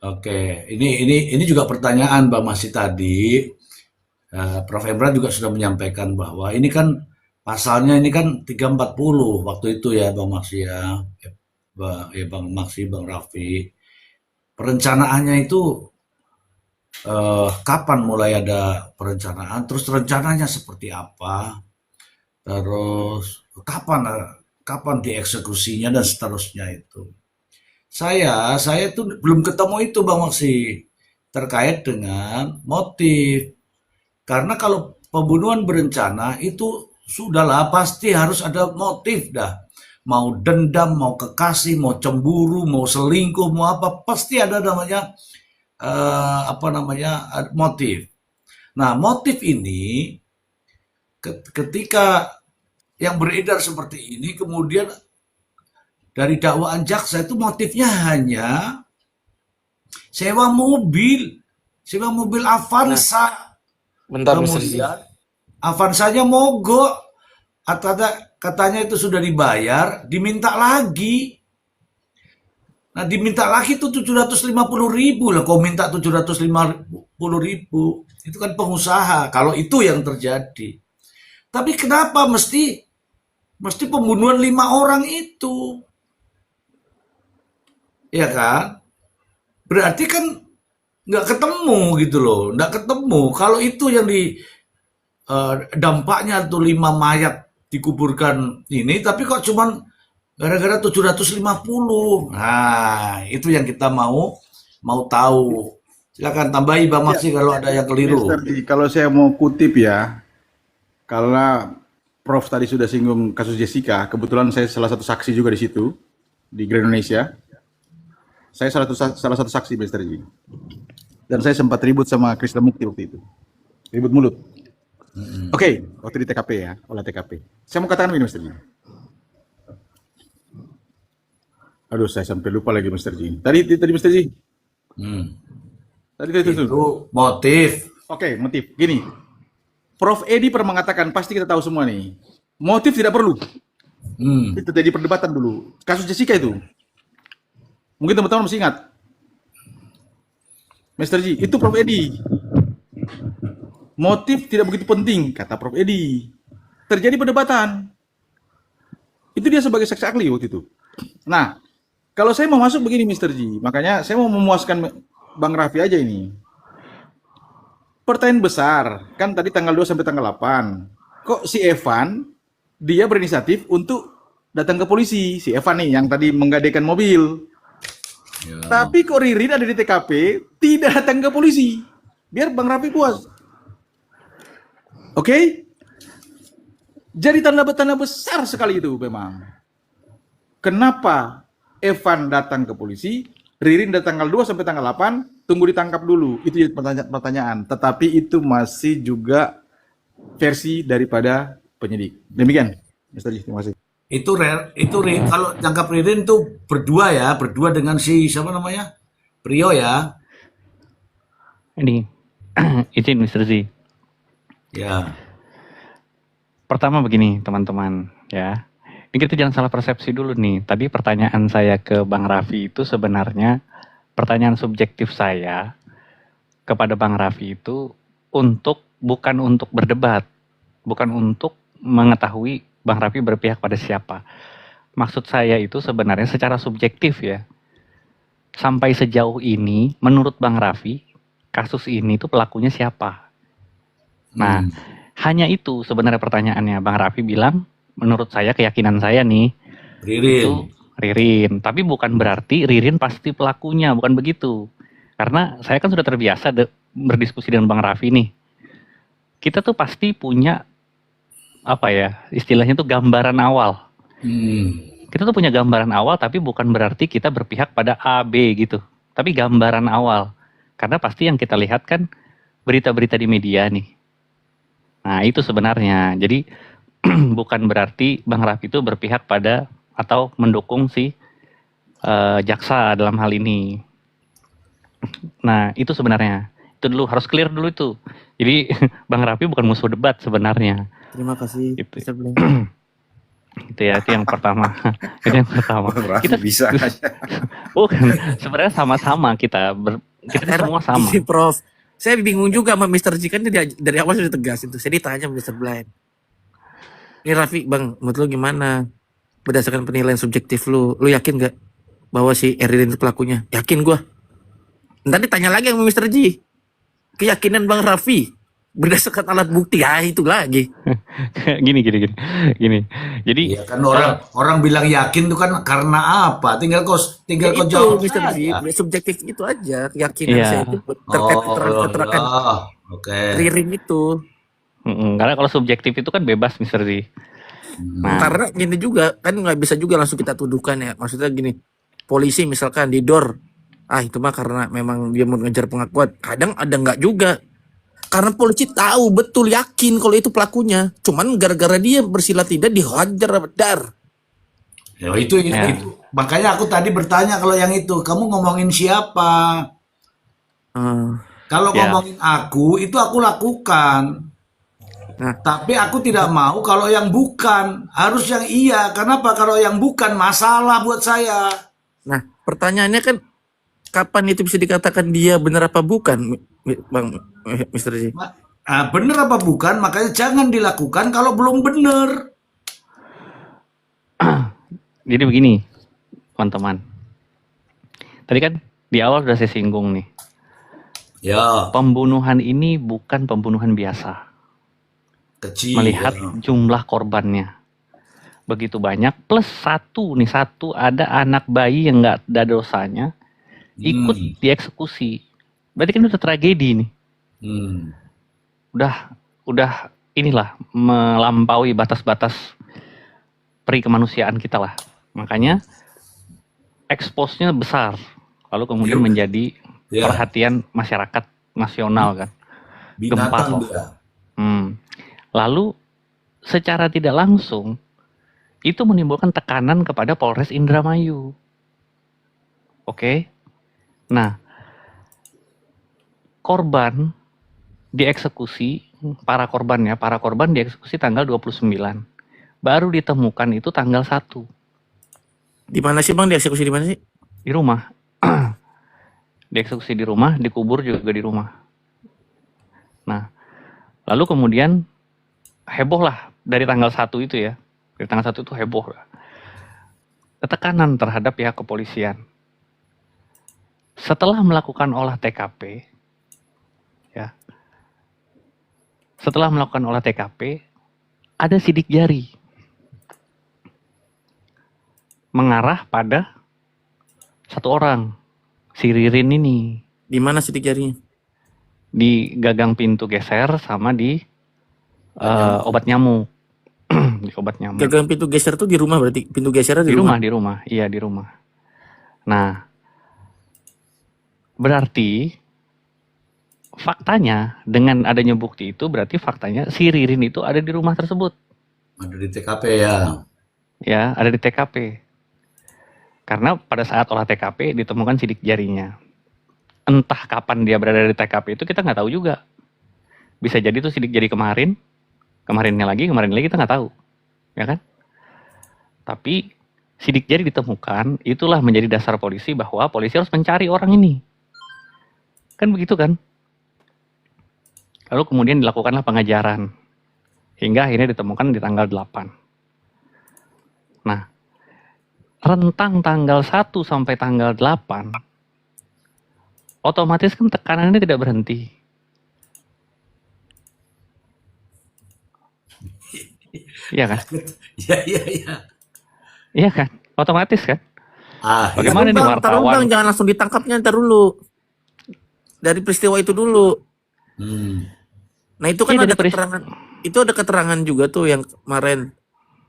Oke, ini juga pertanyaan Bang Masih tadi. Prof. Emran juga sudah menyampaikan bahwa ini kan pasalnya ini kan 340 waktu itu ya Bang Maksi ya. Bang Maksi, Bang Raffi. perencanaannya itu kapan mulai ada perencanaan, terus rencananya seperti apa, terus kapan dieksekusinya dan seterusnya itu. Saya tuh belum ketemu itu Bang Maksi terkait dengan motif. Karena kalau pembunuhan berencana itu sudahlah pasti harus ada motif dah. Mau dendam, mau kekasih, mau cemburu, mau selingkuh, mau apa, pasti ada namanya motif. Nah, motif ini ketika yang beredar seperti ini kemudian dari dakwaan jaksa itu motifnya hanya sewa mobil Avanza. Bentar, Mr. Ji. Kemudian Avanzanya mogok, katanya itu sudah dibayar, diminta lagi. Nah, diminta lagi tuh 750.000 lah. Kau minta 750.000, itu kan pengusaha. Kalau itu yang terjadi. Tapi kenapa mesti pembunuhan 5 orang itu? Ya kan? Berarti kan nggak ketemu gitu loh, nggak ketemu. Kalau itu yang dampaknya tuh 5 mayat dikuburkan ini, tapi kok cuman gara-gara 750. Nah, itu yang kita mau tahu. Silakan tambahi Bang Maksi kalau ada yang keliru. Mister Ji, kalau saya mau kutip ya, karena Prof tadi sudah singgung kasus Jessica, kebetulan saya salah satu saksi juga di situ di Grand Indonesia. Saya salah satu saksi, Mister Ji. Dan saya sempat ribut sama Krisna Mukti waktu itu. Ribut mulut. Oke, waktu di TKP ya, olah TKP. Saya mau katakan begini, Mister Ji. Aduh, saya sampai lupa lagi, Mister Ji. Tadi Mister Ji. Tadi itu. Itu motif. Oke, motif. Gini, Prof Edi pernah mengatakan, pasti kita tahu semua nih, motif tidak perlu. Itu jadi perdebatan dulu. Kasus Jessica itu. Mungkin teman-teman masih ingat. Mr. Ji, itu Prof Edi. Motif tidak begitu penting, kata Prof Edi. Terjadi perdebatan. Itu dia sebagai saksi ahli waktu itu. Nah, kalau saya mau masuk begini, Mr. Ji, makanya saya mau memuaskan Bang Raffi aja ini. Pertanyaan besar, kan tadi tanggal 2 sampai tanggal 8. Kok si Evan, dia berinisiatif untuk datang ke polisi. Si Evan nih, yang tadi menggadaikan mobil. Ya. Tapi kok Ririn ada di TKP, tidak datang ke polisi. Biar Bang Raffi puas. Oke? Jadi tanda besar sekali itu memang. Kenapa Evan datang ke polisi, Ririn datang tanggal 2 sampai tanggal 8, tunggu ditangkap dulu. Itu jadi pertanyaan. Tetapi itu masih juga versi daripada penyidik. Demikian, Mr. Ji, terima kasih. Itu kalau tangkap Ririn tuh berdua dengan si siapa namanya? Prio ya. Ini izin Mr. Z. Ya. Pertama begini teman-teman ya. Ini kita jangan salah persepsi dulu nih. Tadi pertanyaan saya ke Bang Raffi itu sebenarnya pertanyaan subjektif saya kepada Bang Raffi itu bukan untuk berdebat, bukan untuk mengetahui Bang Raffi berpihak pada siapa. Maksud saya itu sebenarnya secara subjektif ya. Sampai sejauh ini, menurut Bang Raffi, kasus ini tuh pelakunya siapa? Nah, hanya itu sebenarnya pertanyaannya. Bang Raffi bilang, menurut saya, keyakinan saya nih, Ririn. itu Ririn. Tapi bukan berarti Ririn pasti pelakunya, bukan begitu. Karena saya kan sudah terbiasa berdiskusi dengan Bang Raffi nih. Kita tuh pasti punya apa ya, istilahnya tuh gambaran awal. Kita tuh punya gambaran awal, tapi bukan berarti kita berpihak pada A, B gitu. Tapi gambaran awal. Karena pasti yang kita lihat kan berita-berita di media nih. Nah itu sebenarnya. Jadi bukan berarti Bang Raffi itu berpihak pada atau mendukung si jaksa dalam hal ini. Nah itu sebenarnya. Itu dulu, harus clear dulu itu. Jadi Bang Raffi bukan musuh debat sebenarnya. Terima kasih. Itu ya, itu yang pertama. Itu yang pertama. Kita bisa. Bukan, sebenarnya sama-sama kita semua sama. Prof, saya bingung juga sama Mr. Ji, kan dari awal sudah tegas itu. Saya ditanya Mr. Blind. Ini Raffi, Bang, menurut lu gimana? Berdasarkan penilaian subjektif lu yakin gak bahwa si Ririn itu pelakunya? Yakin gua. Nanti tanya lagi sama Mr. Ji. Keyakinan Bang Raffi berdasarkan alat bukti, ya itu lagi. Gini. Jadi Iya kan orang bilang yakin tuh kan karena apa? Tinggal kau Itu jawab Mr. Ji, saja. subjektif itu aja keyakinan iya, saya itu terkait Oh, keterangan Allah. Oke. Ririn itu. karena kalau subjektif itu kan bebas, Mr. Z. Nah, Karena gini juga kan nggak bisa juga langsung kita tuduhkan ya. Maksudnya gini, polisi misalkan didor, itu mah karena memang dia mau ngejar pengakuan. Kadang ada nggak juga. Karena polisi tahu betul yakin kalau itu pelakunya. Cuman gara-gara dia bersila tidak dihajar dar. Ya, itu. Makanya aku tadi bertanya kalau yang itu, kamu ngomongin siapa? Kalau Ya. ngomongin aku, itu aku lakukan. Nah. Tapi aku tidak mau kalau yang bukan. Harus yang iya. Kenapa? Kalau yang bukan masalah buat saya. Nah, pertanyaannya kan kapan itu bisa dikatakan dia benar apa bukan, Bang Mr. Ji? Bener apa bukan? Makanya jangan dilakukan kalau belum bener. Jadi begini, teman-teman. Tadi kan di awal sudah saya singgung nih. Ya, Pembunuhan ini bukan pembunuhan biasa. kecil. Melihat ya. jumlah korbannya begitu banyak, plus satu ada anak bayi yang nggak ada dosanya ikut dieksekusi. Berarti kan udah tragedi nih. Udah inilah melampaui batas-batas peri kemanusiaan kita lah. Makanya expose-nya besar. Lalu kemudian menjadi perhatian masyarakat nasional kan. Gempa Binatang loh. dia. Lalu secara tidak langsung itu menimbulkan tekanan kepada Polres Indramayu. Oke. Nah, korban dieksekusi, para korban dieksekusi tanggal 29. Baru ditemukan itu tanggal 1 Di mana sih Bang dieksekusi di mana sih? di rumah. Dieksekusi di rumah, dikubur juga di rumah. Nah, lalu kemudian heboh lah dari tanggal 1 itu ya. Dari tanggal 1 itu heboh lah. Tekanan terhadap pihak kepolisian. Setelah melakukan olah TKP, ya. Setelah melakukan olah TKP, ada sidik jari mengarah pada satu orang, si Ririn ini. Di mana sidik jarinya? Di gagang pintu geser sama di obat nyamuk. Di obat nyamuk. Gagang pintu geser tuh di rumah berarti? Pintu gesernya Di rumah. Iya, di rumah. Nah, berarti faktanya dengan adanya bukti itu berarti faktanya si Ririn itu ada di rumah tersebut. Ada di TKP ya. Ya, ada di TKP. Karena pada saat olah TKP ditemukan sidik jarinya. Entah kapan dia berada di TKP itu kita nggak tahu juga. Bisa jadi itu sidik jari kemarinnya lagi kita nggak tahu, ya kan? Tapi sidik jari ditemukan, itulah menjadi dasar polisi bahwa polisi harus mencari orang ini. Kan begitu kan? Lalu kemudian dilakukanlah pengejaran. Hingga akhirnya ditemukan di tanggal 8. Nah, rentang tanggal 1 sampai tanggal 8, otomatis kan tekanannya tidak berhenti. Iya kan? Iya. Iya kan? Otomatis kan? Bagaimana Taruh, nih Bang, wartawan? jangan langsung ditangkapnya, ntar dulu. Dari peristiwa itu dulu. Nah itu kan Iya, ada keterangan. Itu ada keterangan juga tuh yang kemarin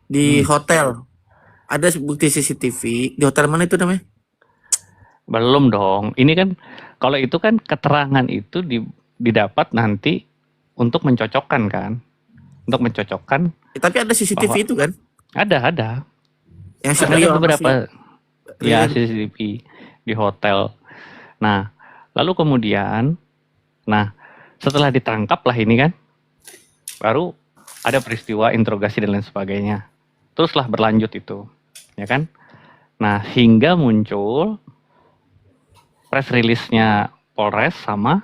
di hotel. Ada bukti CCTV di hotel mana itu namanya? Belum dong. Ini kan kalau itu kan keterangan itu didapat nanti untuk mencocokkan kan? Untuk mencocokkan. Tapi ada CCTV itu kan? Ada. Yang si Ada Rio beberapa si- ya CCTV di hotel. Nah, lalu kemudian, setelah ditangkap lah ini kan, baru ada peristiwa interogasi dan lain sebagainya. Teruslah berlanjut itu, ya kan? Nah, hingga muncul press release-nya Polres sama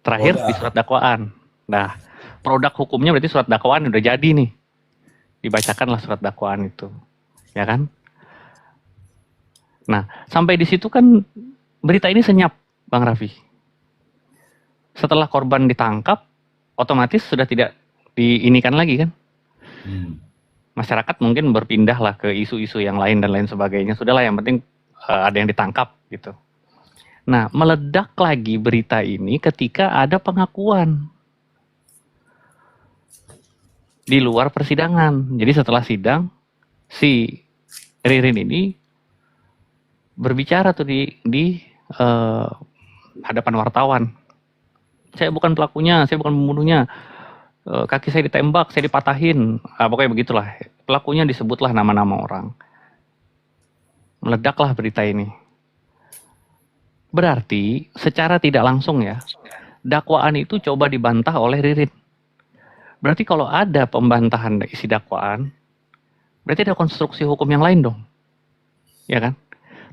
terakhir di surat dakwaan. Nah, produk hukumnya berarti surat dakwaan udah jadi nih. Dibacakanlah surat dakwaan itu, ya kan? Nah, sampai di situ kan berita ini senyap, Bang Raffi. Setelah korban ditangkap, otomatis sudah tidak diinikan lagi kan? Masyarakat mungkin berpindah lah ke isu-isu yang lain dan lain sebagainya. Sudahlah, yang penting ada yang ditangkap gitu. Nah, meledak lagi berita ini ketika ada pengakuan di luar persidangan. Jadi setelah sidang, si Ririn ini berbicara tuh di hadapan wartawan. Saya bukan pelakunya, saya bukan pembunuhnya. Kaki saya ditembak, saya dipatahin. Pokoknya begitulah. Pelakunya disebutlah nama-nama orang. Meledaklah berita ini. Berarti secara tidak langsung ya, dakwaan itu coba dibantah oleh Ririn. Berarti kalau ada pembantahan isi dakwaan, berarti ada konstruksi hukum yang lain dong. Ya kan?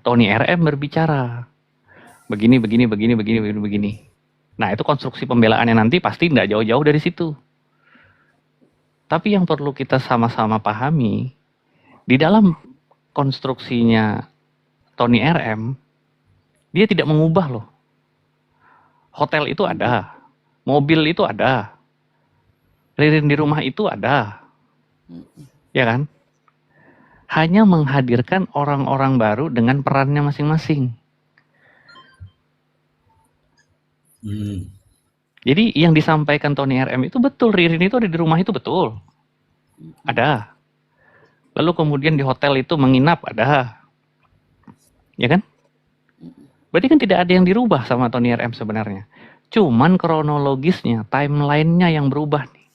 Tony RM berbicara. Begini. Nah, itu konstruksi pembelaannya nanti pasti tidak jauh-jauh dari situ. Tapi yang perlu kita sama-sama pahami, di dalam konstruksinya Tony RM, dia tidak mengubah loh. Hotel itu ada, mobil itu ada, Ririn di rumah itu ada, ya kan? Hanya menghadirkan orang-orang baru dengan perannya masing-masing. Jadi yang disampaikan Tony RM itu betul, Ririn itu ada di rumah itu betul. Ada. Lalu kemudian di hotel itu menginap, ada. Ya kan? Berarti kan tidak ada yang dirubah sama Tony RM sebenarnya. Cuman kronologisnya, timeline-nya yang berubah nih.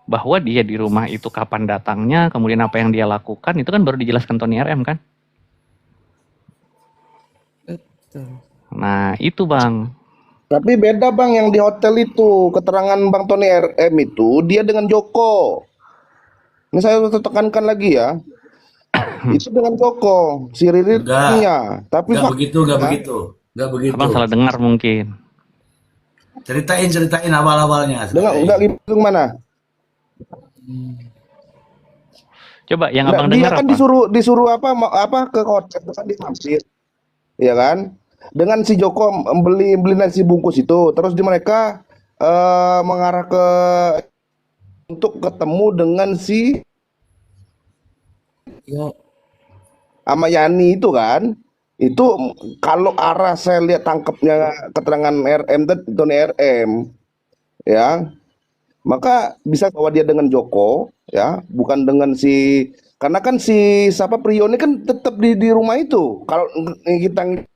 Bahwa dia di rumah itu kapan datangnya, kemudian apa yang dia lakukan, itu kan baru dijelaskan Tony RM kan? Nah, itu Bang. Tapi beda Bang, yang di hotel itu keterangan Bang Tony RM itu dia dengan Joko. Ini saya tekankan lagi ya. Itu dengan Joko, si Ririnnya. Tapi Enggak begitu. Abang salah dengar mungkin. Ceritain awal-awalnya. Enggak gitu mana? Coba yang abang Dia dengar kan apa? disuruh apa ke hotel kan di Mampir. Ya kan? Dengan si Joko beli nasi bungkus itu, terus mereka mengarah ke untuk ketemu dengan si Amayani itu kan. Itu kalau arah saya lihat tangkapnya keterangan RM Tony RM ya, maka bisa bahwa dia dengan Joko ya, bukan dengan si, karena kan si siapa Priyo ini kan tetap di rumah itu. Kalau kita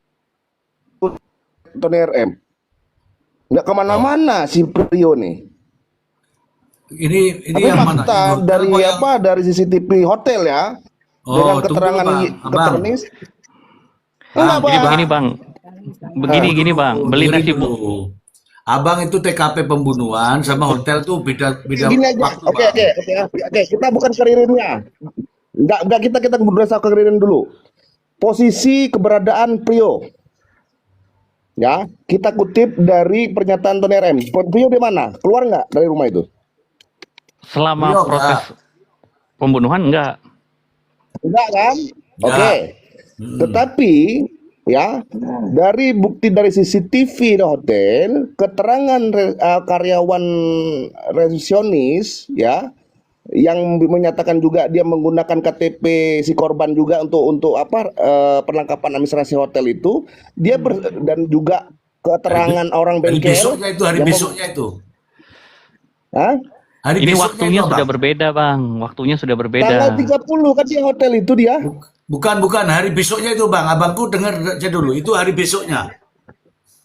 Tony RM nggak kemana-mana si Priyo nih. Ini Tapi yang mana? fakta dari dari CCTV hotel ya, dengan keterangan Abang. ini. Enggak, Bang. Begini Bang. Begini Bang. Beli nasi bungkus. dulu. Abang itu TKP pembunuhan sama hotel tuh beda Gini aja. waktu, Oke. Bang. Kita bukan ke Ririnnya. Enggak kita berdasar ke Ririn dulu. Posisi keberadaan Priyo. Ya, kita kutip dari pernyataan Tony RM. Priyo di mana? Keluar nggak dari rumah itu? Selama Priyo, proses pembunuhan enggak. Enggak kan? Oke. Tetapi ya, dari bukti dari CCTV di hotel, keterangan karyawan resepsionis ya, yang menyatakan juga dia menggunakan KTP si korban juga untuk perlengkapan administrasi hotel itu, dia dan juga keterangan orang Hari bengkel. besoknya itu. Hah? Hari Ini besoknya waktunya itu, sudah Bang. berbeda Bang. Waktunya sudah berbeda. Tanggal 30 kan dia hotel itu dia. Bukan hari besoknya itu, Bang. Abangku dengar aja dulu. Itu hari besoknya.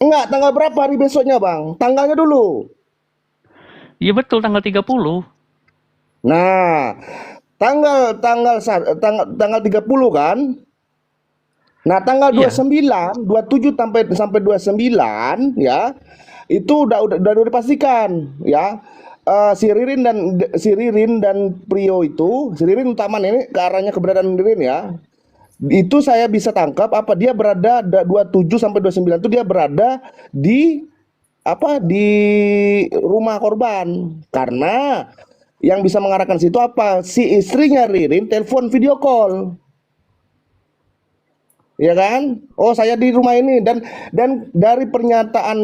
Enggak, tanggal berapa hari besoknya, Bang? Tanggalnya dulu. Iya betul, tanggal 30. Nah, tanggal 30 kan? Nah, tanggal Iya. 29, 27 sampai 29 ya. Itu udah dipastikan ya. Si Ririn dan Priyo itu, si Ririn utama ini ke arahnya keberadaan Ririn ya. Itu saya bisa tangkap dia berada 27 sampai 29 itu dia berada di di rumah korban. Karena yang bisa mengarahkan situ si istrinya Ririn telepon video call. ya kan? Oh saya di rumah ini, dan dari pernyataan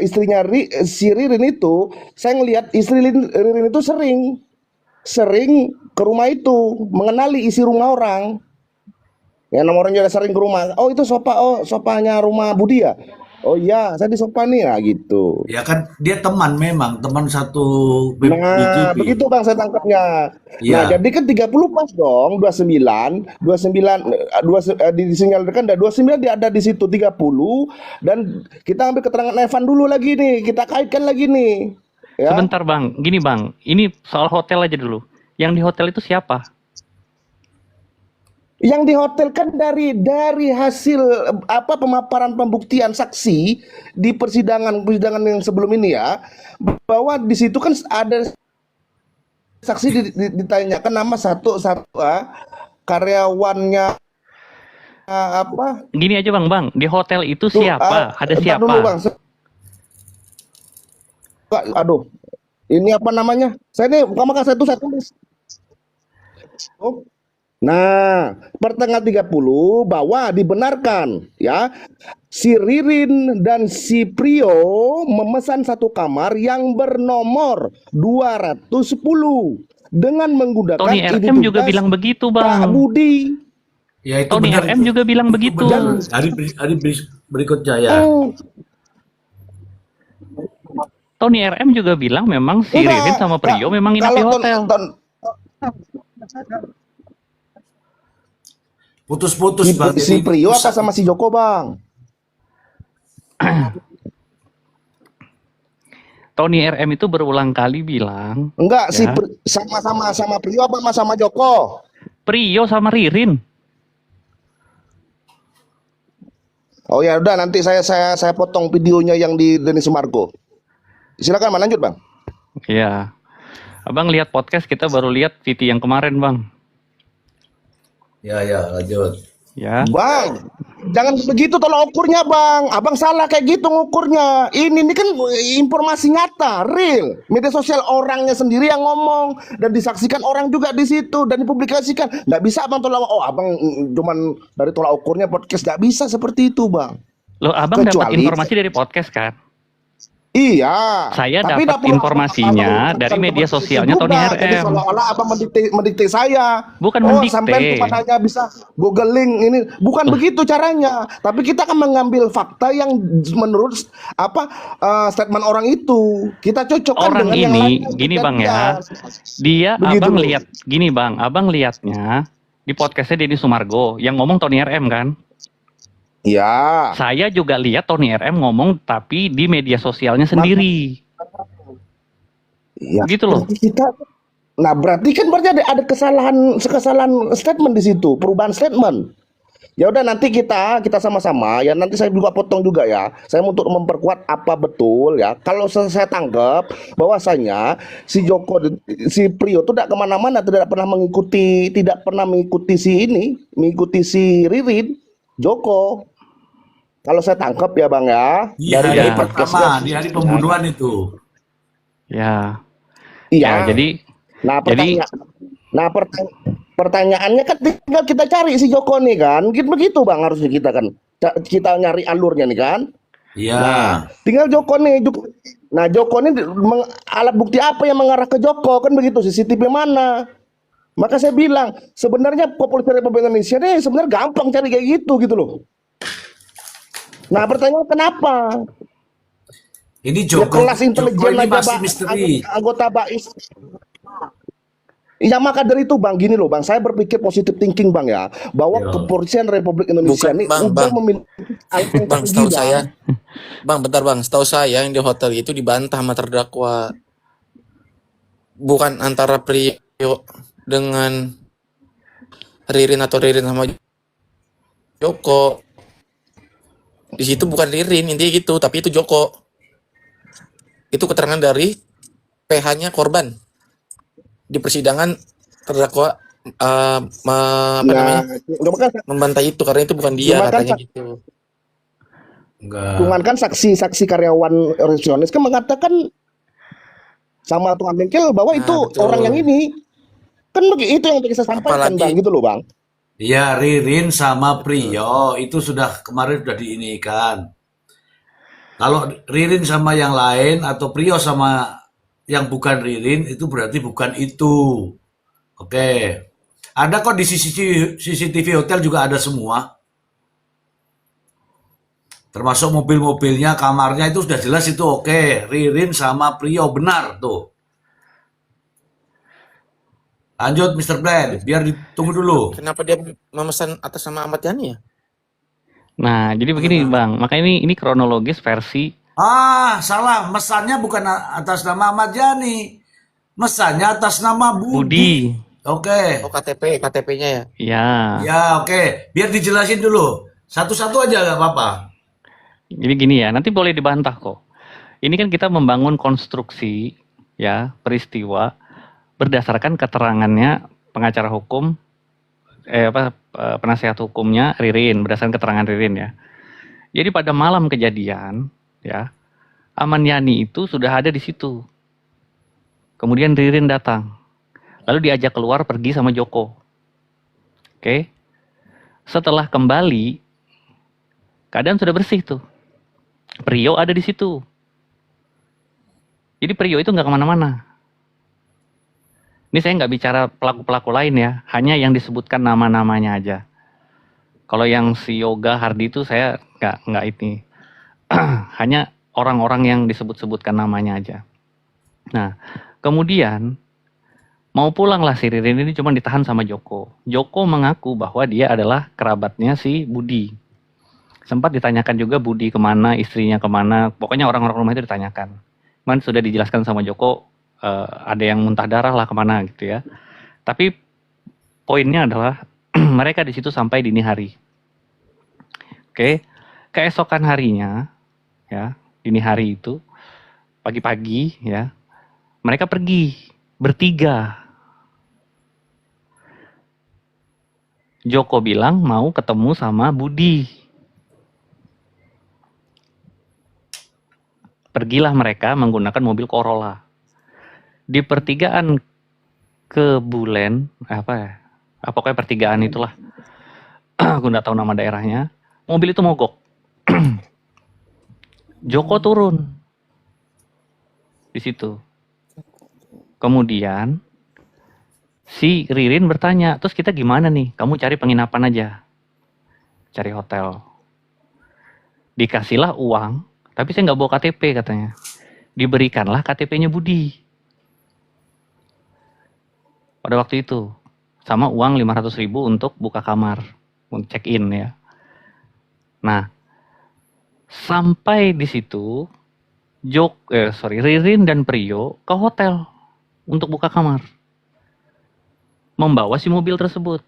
istrinya si Ririn itu, saya ngelihat istri Ririn itu sering ke rumah itu, mengenali isi rumah orang. Ya, nama orang juga sering ke rumah. Oh itu sopanya rumah Budi ya? Oh iya, saya di sopa nih, nah gitu. Ya kan dia teman, memang teman satu Nah, BPP. begitu Bang saya tangkapnya. Nah, Iya. jadi kan 30 pas dong, 29 disinyalerkan ada 29 dia ada di situ 30, dan kita ambil keterangan Evan dulu lagi nih, kita kaitkan lagi nih. Ya. Sebentar Bang, gini Bang, ini soal hotel aja dulu. Yang di hotel itu siapa? Yang di hotel kan dari hasil pemaparan pembuktian saksi di persidangan yang sebelum ini ya, bahwa di situ kan ada saksi ditanyakan nama satu karyawannya apa? Gini aja Bang, di hotel itu Tuh, siapa? Ada ntar siapa? dulu Bang. Aduh, ini apa namanya? Saya tulis. Oh. Nah, pertanggal 30 bahwa dibenarkan ya si Ririn dan si Prio memesan satu kamar yang bernomor 210 dengan menggunakan Tony RM juga bilang begitu Pak Bang. Budi. Ya itu Tony benar. RM juga bilang begitu. Benar. Hari berikutnya ya. Tony RM juga bilang memang si Ririn sama Prio memang nginap di hotel. Putus-putus Bang. Si Jadi Prio apa pusat. sama si Joko Bang? Tony RM itu berulang kali bilang. Enggak, ya, sama Prio apa sama Joko? Prio sama Ririn. Oh ya udah, nanti saya potong videonya yang di Denis Sumargo. Silakan Bang, lanjut Bang. Iya. Abang lihat podcast kita baru lihat VT yang kemarin Bang. Ya lanjut. Ya. Bang, jangan begitu tolong ukurnya Bang. Abang salah kayak gitu ngukurnya. Ini kan informasi nyata, real. Media sosial orangnya sendiri yang ngomong dan disaksikan orang juga di situ dan dipublikasikan. Nggak bisa Abang tolak. Oh Abang cuman dari tolak ukurnya podcast, nggak bisa seperti itu Bang. Loh, Abang dapat Kecuali- informasi dari podcast kan? Iya. Saya tapi dapat informasinya dari media sosialnya Tony Jadi RM. seolah-olah Abang mendikte saya. Bukan Oh, mendikte. sampai cuma hanya bisa googling ini. Bukan begitu caranya. Tapi kita akan mengambil fakta yang menurut statement orang itu. Kita cocokkan Orang dengan yang ini, lain. gini Bang ya. Dia Begitu Abang loh. lihat, gini Bang, Abang lihatnya di podcastnya Denny Sumargo yang ngomong Tony RM kan? Iya. Saya juga lihat Tony RM ngomong tapi di media sosialnya sendiri. Iya. Gitu loh. Berarti kan ada kesalahan statement di situ, perubahan statement. Ya udah, nanti kita sama-sama ya, nanti saya juga potong juga ya. Saya untuk memperkuat apa betul ya. Kalau saya tangkap bahwasanya si Prio itu tidak kemana-mana, tidak pernah mengikuti si Ririn, Joko. Kalau saya tangkap ya Bang ya. Iya, Dari hari podcastnya. pertama, di hari pembunuhan itu. Ya. Iya. Ya, jadi pertanyaannya kan tinggal kita cari si Joko nih kan. Begitu Bang, harusnya kita kan. Kita nyari alurnya nih kan. Iya. Nah, tinggal Joko nih. Nah, Joko ini alat bukti apa yang mengarah ke Joko, kan begitu, CCTV mana? Maka saya bilang, sebenarnya Kepolisian Republik Indonesia nih sebenarnya gampang cari kayak gitu loh. Nah, pertanyaan kenapa? Ini Ya Joko, kelas intelijen Joko ini aja masih Pak, misteri. anggota BAIS. Ya maka dari itu Bang, gini loh Bang, saya berpikir positive thinking Bang ya, bahwa Ya. Kepolisian Republik Indonesia Bukan, ini Bang, udah Bang. memiliki Bang, setahu saya, bentar Bang, setahu saya yang di hotel itu dibantah sama terdakwa. Bukan antara Prio dengan Ririn atau Ririn sama Joko. Di situ bukan Ririn, intinya gitu, tapi itu Joko. Itu keterangan dari PH-nya korban. Di persidangan terdakwa membantah itu karena itu bukan dia katanya gitu. Cuman kan saksi karyawan resepsionis kan mengatakan sama tukang bengkel bahwa itu betul. orang yang ini. Kan begitu yang saya sampaikan Apalagi- Bang, gitu loh Bang. Ya, Ririn sama Priyo itu sudah kemarin sudah diinikan. Kalau Ririn sama yang lain atau Priyo sama yang bukan Ririn itu berarti bukan itu. Oke. Ada kok di CCTV hotel juga ada semua. Termasuk mobil-mobilnya, kamarnya itu sudah jelas itu oke. Ririn sama Priyo benar tuh. Lanjut Mr. Brand, biar ditunggu dulu. Kenapa dia memesan atas nama Ahmad Yani ya? Nah, jadi begini Bang, makanya ini kronologis versi Ah, salah. Mesannya bukan atas nama Ahmad Yani. Mesannya atas nama Budi. Budi. Oke. Oh, KTP-nya ya. Ya. Ya, oke. Biar dijelasin dulu. Satu-satu aja nggak apa-apa. Jadi gini ya, nanti boleh dibantah kok. Ini kan kita membangun konstruksi ya, peristiwa berdasarkan keterangannya pengacara hukum penasihat hukumnya Ririn, berdasarkan keterangan Ririn ya. Jadi pada malam kejadian ya, Ahmad Yani itu sudah ada di situ. Kemudian Ririn datang. Lalu diajak keluar pergi sama Joko. Oke. Setelah kembali keadaan sudah bersih tuh. Priyo ada di situ. Jadi Priyo itu nggak kemana-mana. Ini saya nggak bicara pelaku-pelaku lain ya, hanya yang disebutkan nama-namanya aja. Kalau yang si Yoga Hardi itu saya nggak ini, hanya orang-orang yang disebut-sebutkan namanya aja. Nah, kemudian mau pulanglah si Ririn ini cuma ditahan sama Joko. Joko mengaku bahwa dia adalah kerabatnya si Budi. Sempat ditanyakan juga Budi kemana, istrinya kemana, pokoknya orang-orang rumah itu ditanyakan. Cuman sudah dijelaskan sama Joko, ada yang muntah darah lah kemana gitu ya. Tapi poinnya adalah mereka di situ sampai dini hari. Oke, keesokan harinya ya, dini hari itu pagi-pagi ya, mereka pergi bertiga. Joko bilang mau ketemu sama Budi. Pergilah mereka menggunakan mobil Corolla. Di pertigaan ke Bulen, pokoknya pertigaan itulah, aku nggak tahu nama daerahnya, mobil itu mogok. Joko turun di situ. Kemudian si Ririn bertanya, terus kita gimana nih? Kamu cari penginapan aja, cari hotel. Dikasihlah uang, tapi saya nggak bawa KTP katanya. Diberikanlah KTP-nya Budi. Pada waktu itu sama uang 500.000 untuk buka kamar, untuk check in ya. Nah, sampai di situ Ririn dan Priyo ke hotel untuk buka kamar, membawa si mobil tersebut.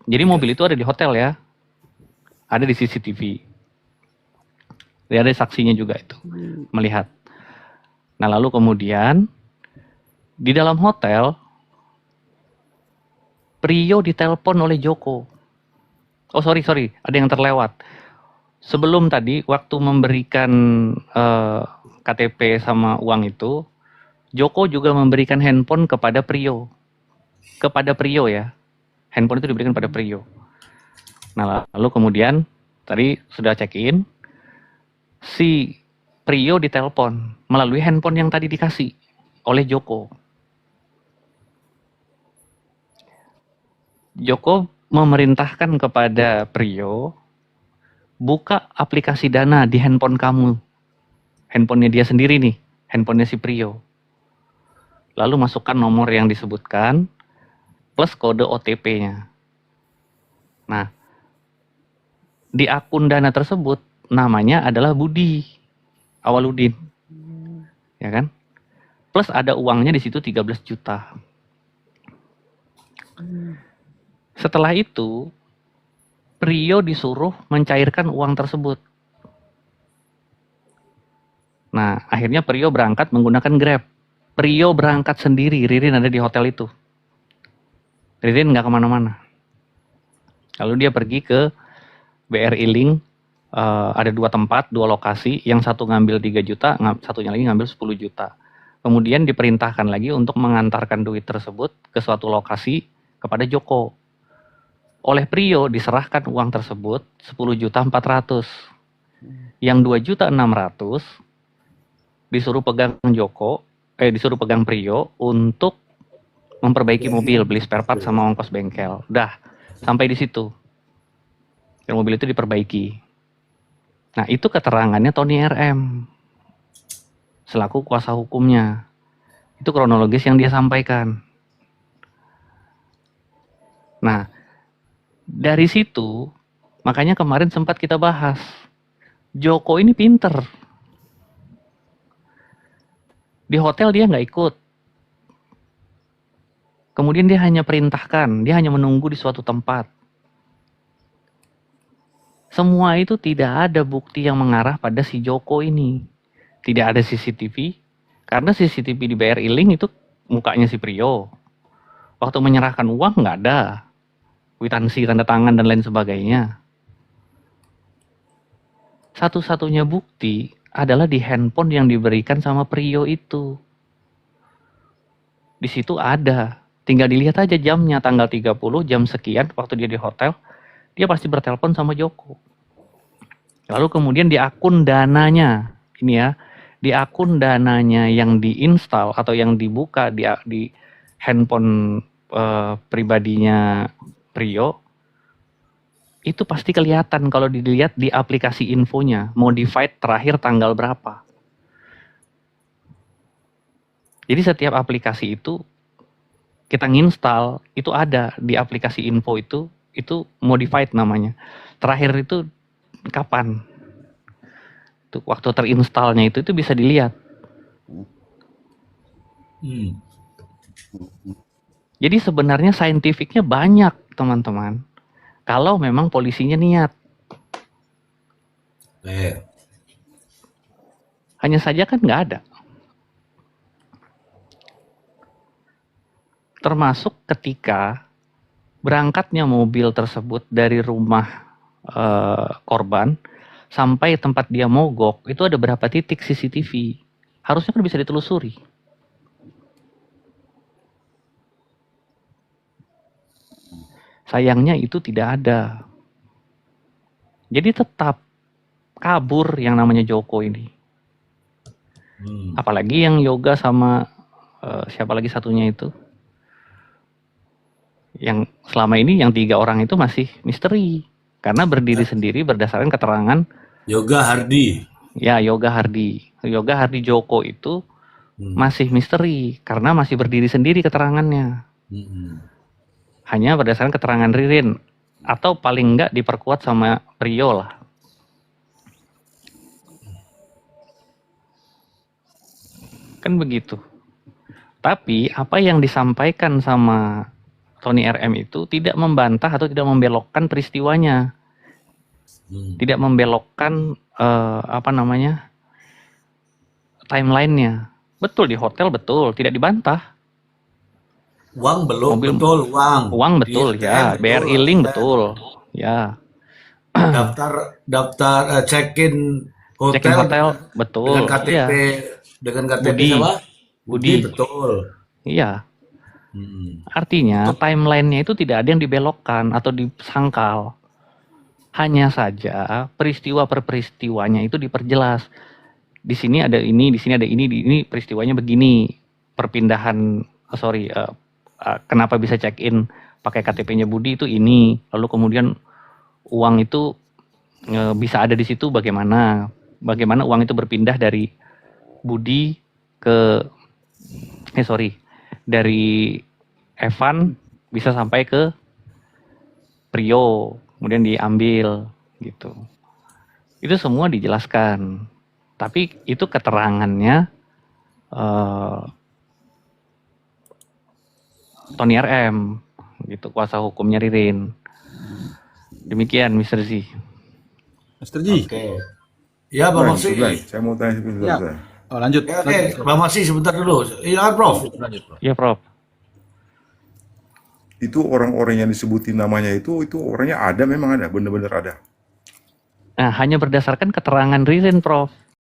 Jadi mobil itu ada di hotel ya, ada di CCTV. Jadi ada saksinya juga itu melihat. Nah lalu kemudian di dalam hotel Priyo ditelepon oleh Joko. Oh sorry, ada yang terlewat. Sebelum tadi waktu memberikan KTP sama uang itu, Joko juga memberikan handphone kepada Priyo. Kepada Priyo ya. Handphone itu diberikan pada Priyo. Nah lalu kemudian tadi sudah check-in, si Priyo ditelepon melalui handphone yang tadi dikasih oleh Joko. Joko memerintahkan kepada Priyo, buka aplikasi Dana di handphone kamu. Handphonenya dia sendiri nih, handphonenya si Priyo. Lalu masukkan nomor yang disebutkan, plus kode OTP-nya. Nah, di akun Dana tersebut, namanya adalah Budi Awaludin. Ya kan? Plus ada uangnya di situ 13 juta. Setelah itu, Priyo disuruh mencairkan uang tersebut. Nah, akhirnya Priyo berangkat menggunakan Grab. Priyo berangkat sendiri, Ririn ada di hotel itu. Ririn nggak kemana-mana. Lalu dia pergi ke BRI Link, ada 2 tempat, 2 lokasi, yang satu ngambil 3 juta, satunya lagi ngambil 10 juta. Kemudian diperintahkan lagi untuk mengantarkan duit tersebut ke suatu lokasi kepada Joko. Oleh Prio diserahkan uang tersebut 10.400.000. Yang 2.600.000 disuruh pegang disuruh pegang Prio untuk memperbaiki mobil, beli spare part sama ongkos bengkel. Udah, sampai di situ. Dan mobil itu diperbaiki. Nah, itu keterangannya Tony RM selaku kuasa hukumnya. Itu kronologis yang dia sampaikan. Nah, dari situ, makanya kemarin sempat kita bahas, Joko ini pinter. Di hotel dia nggak ikut. Kemudian dia hanya perintahkan, dia hanya menunggu di suatu tempat. Semua itu tidak ada bukti yang mengarah pada si Joko ini. Tidak ada CCTV, karena CCTV di BRI Link itu mukanya si Prio. Waktu menyerahkan uang nggak ada. Kwitansi, tanda tangan, dan lain sebagainya. Satu-satunya bukti adalah di handphone yang diberikan sama Prio itu. Di situ ada. Tinggal dilihat aja jamnya, tanggal 30, jam sekian, waktu dia di hotel, dia pasti bertelepon sama Joko. Lalu kemudian di akun dananya, ini ya, di akun dananya yang diinstal atau yang dibuka di handphone pribadinya Prio, itu pasti kelihatan kalau dilihat di aplikasi infonya, modified terakhir tanggal berapa. Jadi setiap aplikasi itu kita nginstal, itu ada di aplikasi info itu modified namanya. Terakhir itu kapan? Itu waktu terinstalnya itu bisa dilihat. Jadi sebenarnya saintifiknya banyak, teman-teman. Kalau memang polisinya niat. Hanya saja kan nggak ada. Termasuk ketika berangkatnya mobil tersebut dari rumah korban sampai tempat dia mogok, itu ada berapa titik CCTV. Harusnya kan bisa ditelusuri. Sayangnya itu tidak ada. Jadi tetap kabur yang namanya Joko ini. Apalagi yang Yoga sama siapa lagi satunya itu. Yang selama ini yang 3 orang itu masih misteri. Karena berdiri sendiri berdasarkan keterangan Yoga Hardi. Ya, Yoga Hardi. Yoga Hardi Joko itu masih misteri. Karena masih berdiri sendiri keterangannya. Hanya berdasarkan keterangan Ririn. Atau paling enggak diperkuat sama Prio lah. Kan begitu. Tapi apa yang disampaikan sama Tony RM itu tidak membantah atau tidak membelokkan peristiwanya. Tidak membelokkan timelinenya. Betul di hotel, betul, tidak dibantah. Uang belum, Mobil, betul, uang. Uang betul, ya. BRI Link betul, ya. Daftar check-in hotel, Check-in hotel, betul. dengan KTP, Iya. dengan KTP Budi. apa? Budi. Betul. Iya. Artinya timelinenya itu tidak ada yang dibelokkan atau disangkal. Hanya saja peristiwa per peristiwanya itu diperjelas. Di sini ada ini, di sini ada ini peristiwanya begini. Perpindahan, kenapa bisa check-in pakai KTP-nya Budi itu ini. Lalu kemudian uang itu bisa ada di situ bagaimana uang itu berpindah dari Budi ke dari Evan bisa sampai ke Prio, kemudian diambil gitu. Itu semua dijelaskan. Tapi itu keterangannya Tony RM, gitu, kuasa hukumnya Ririn. Demikian, Mr. Z. Mr. Ji. Oke. Ya, Bang Maksi. Saya mau tanya sebentar. Ya. Oh, lanjut. Oke, Bang Maksi sebentar dulu. Iya, Prof. Ya, Prof. Itu orang-orang yang disebutin namanya itu orangnya ada, memang ada, benar-benar ada. Nah, hanya berdasarkan keterangan Ririn, Prof.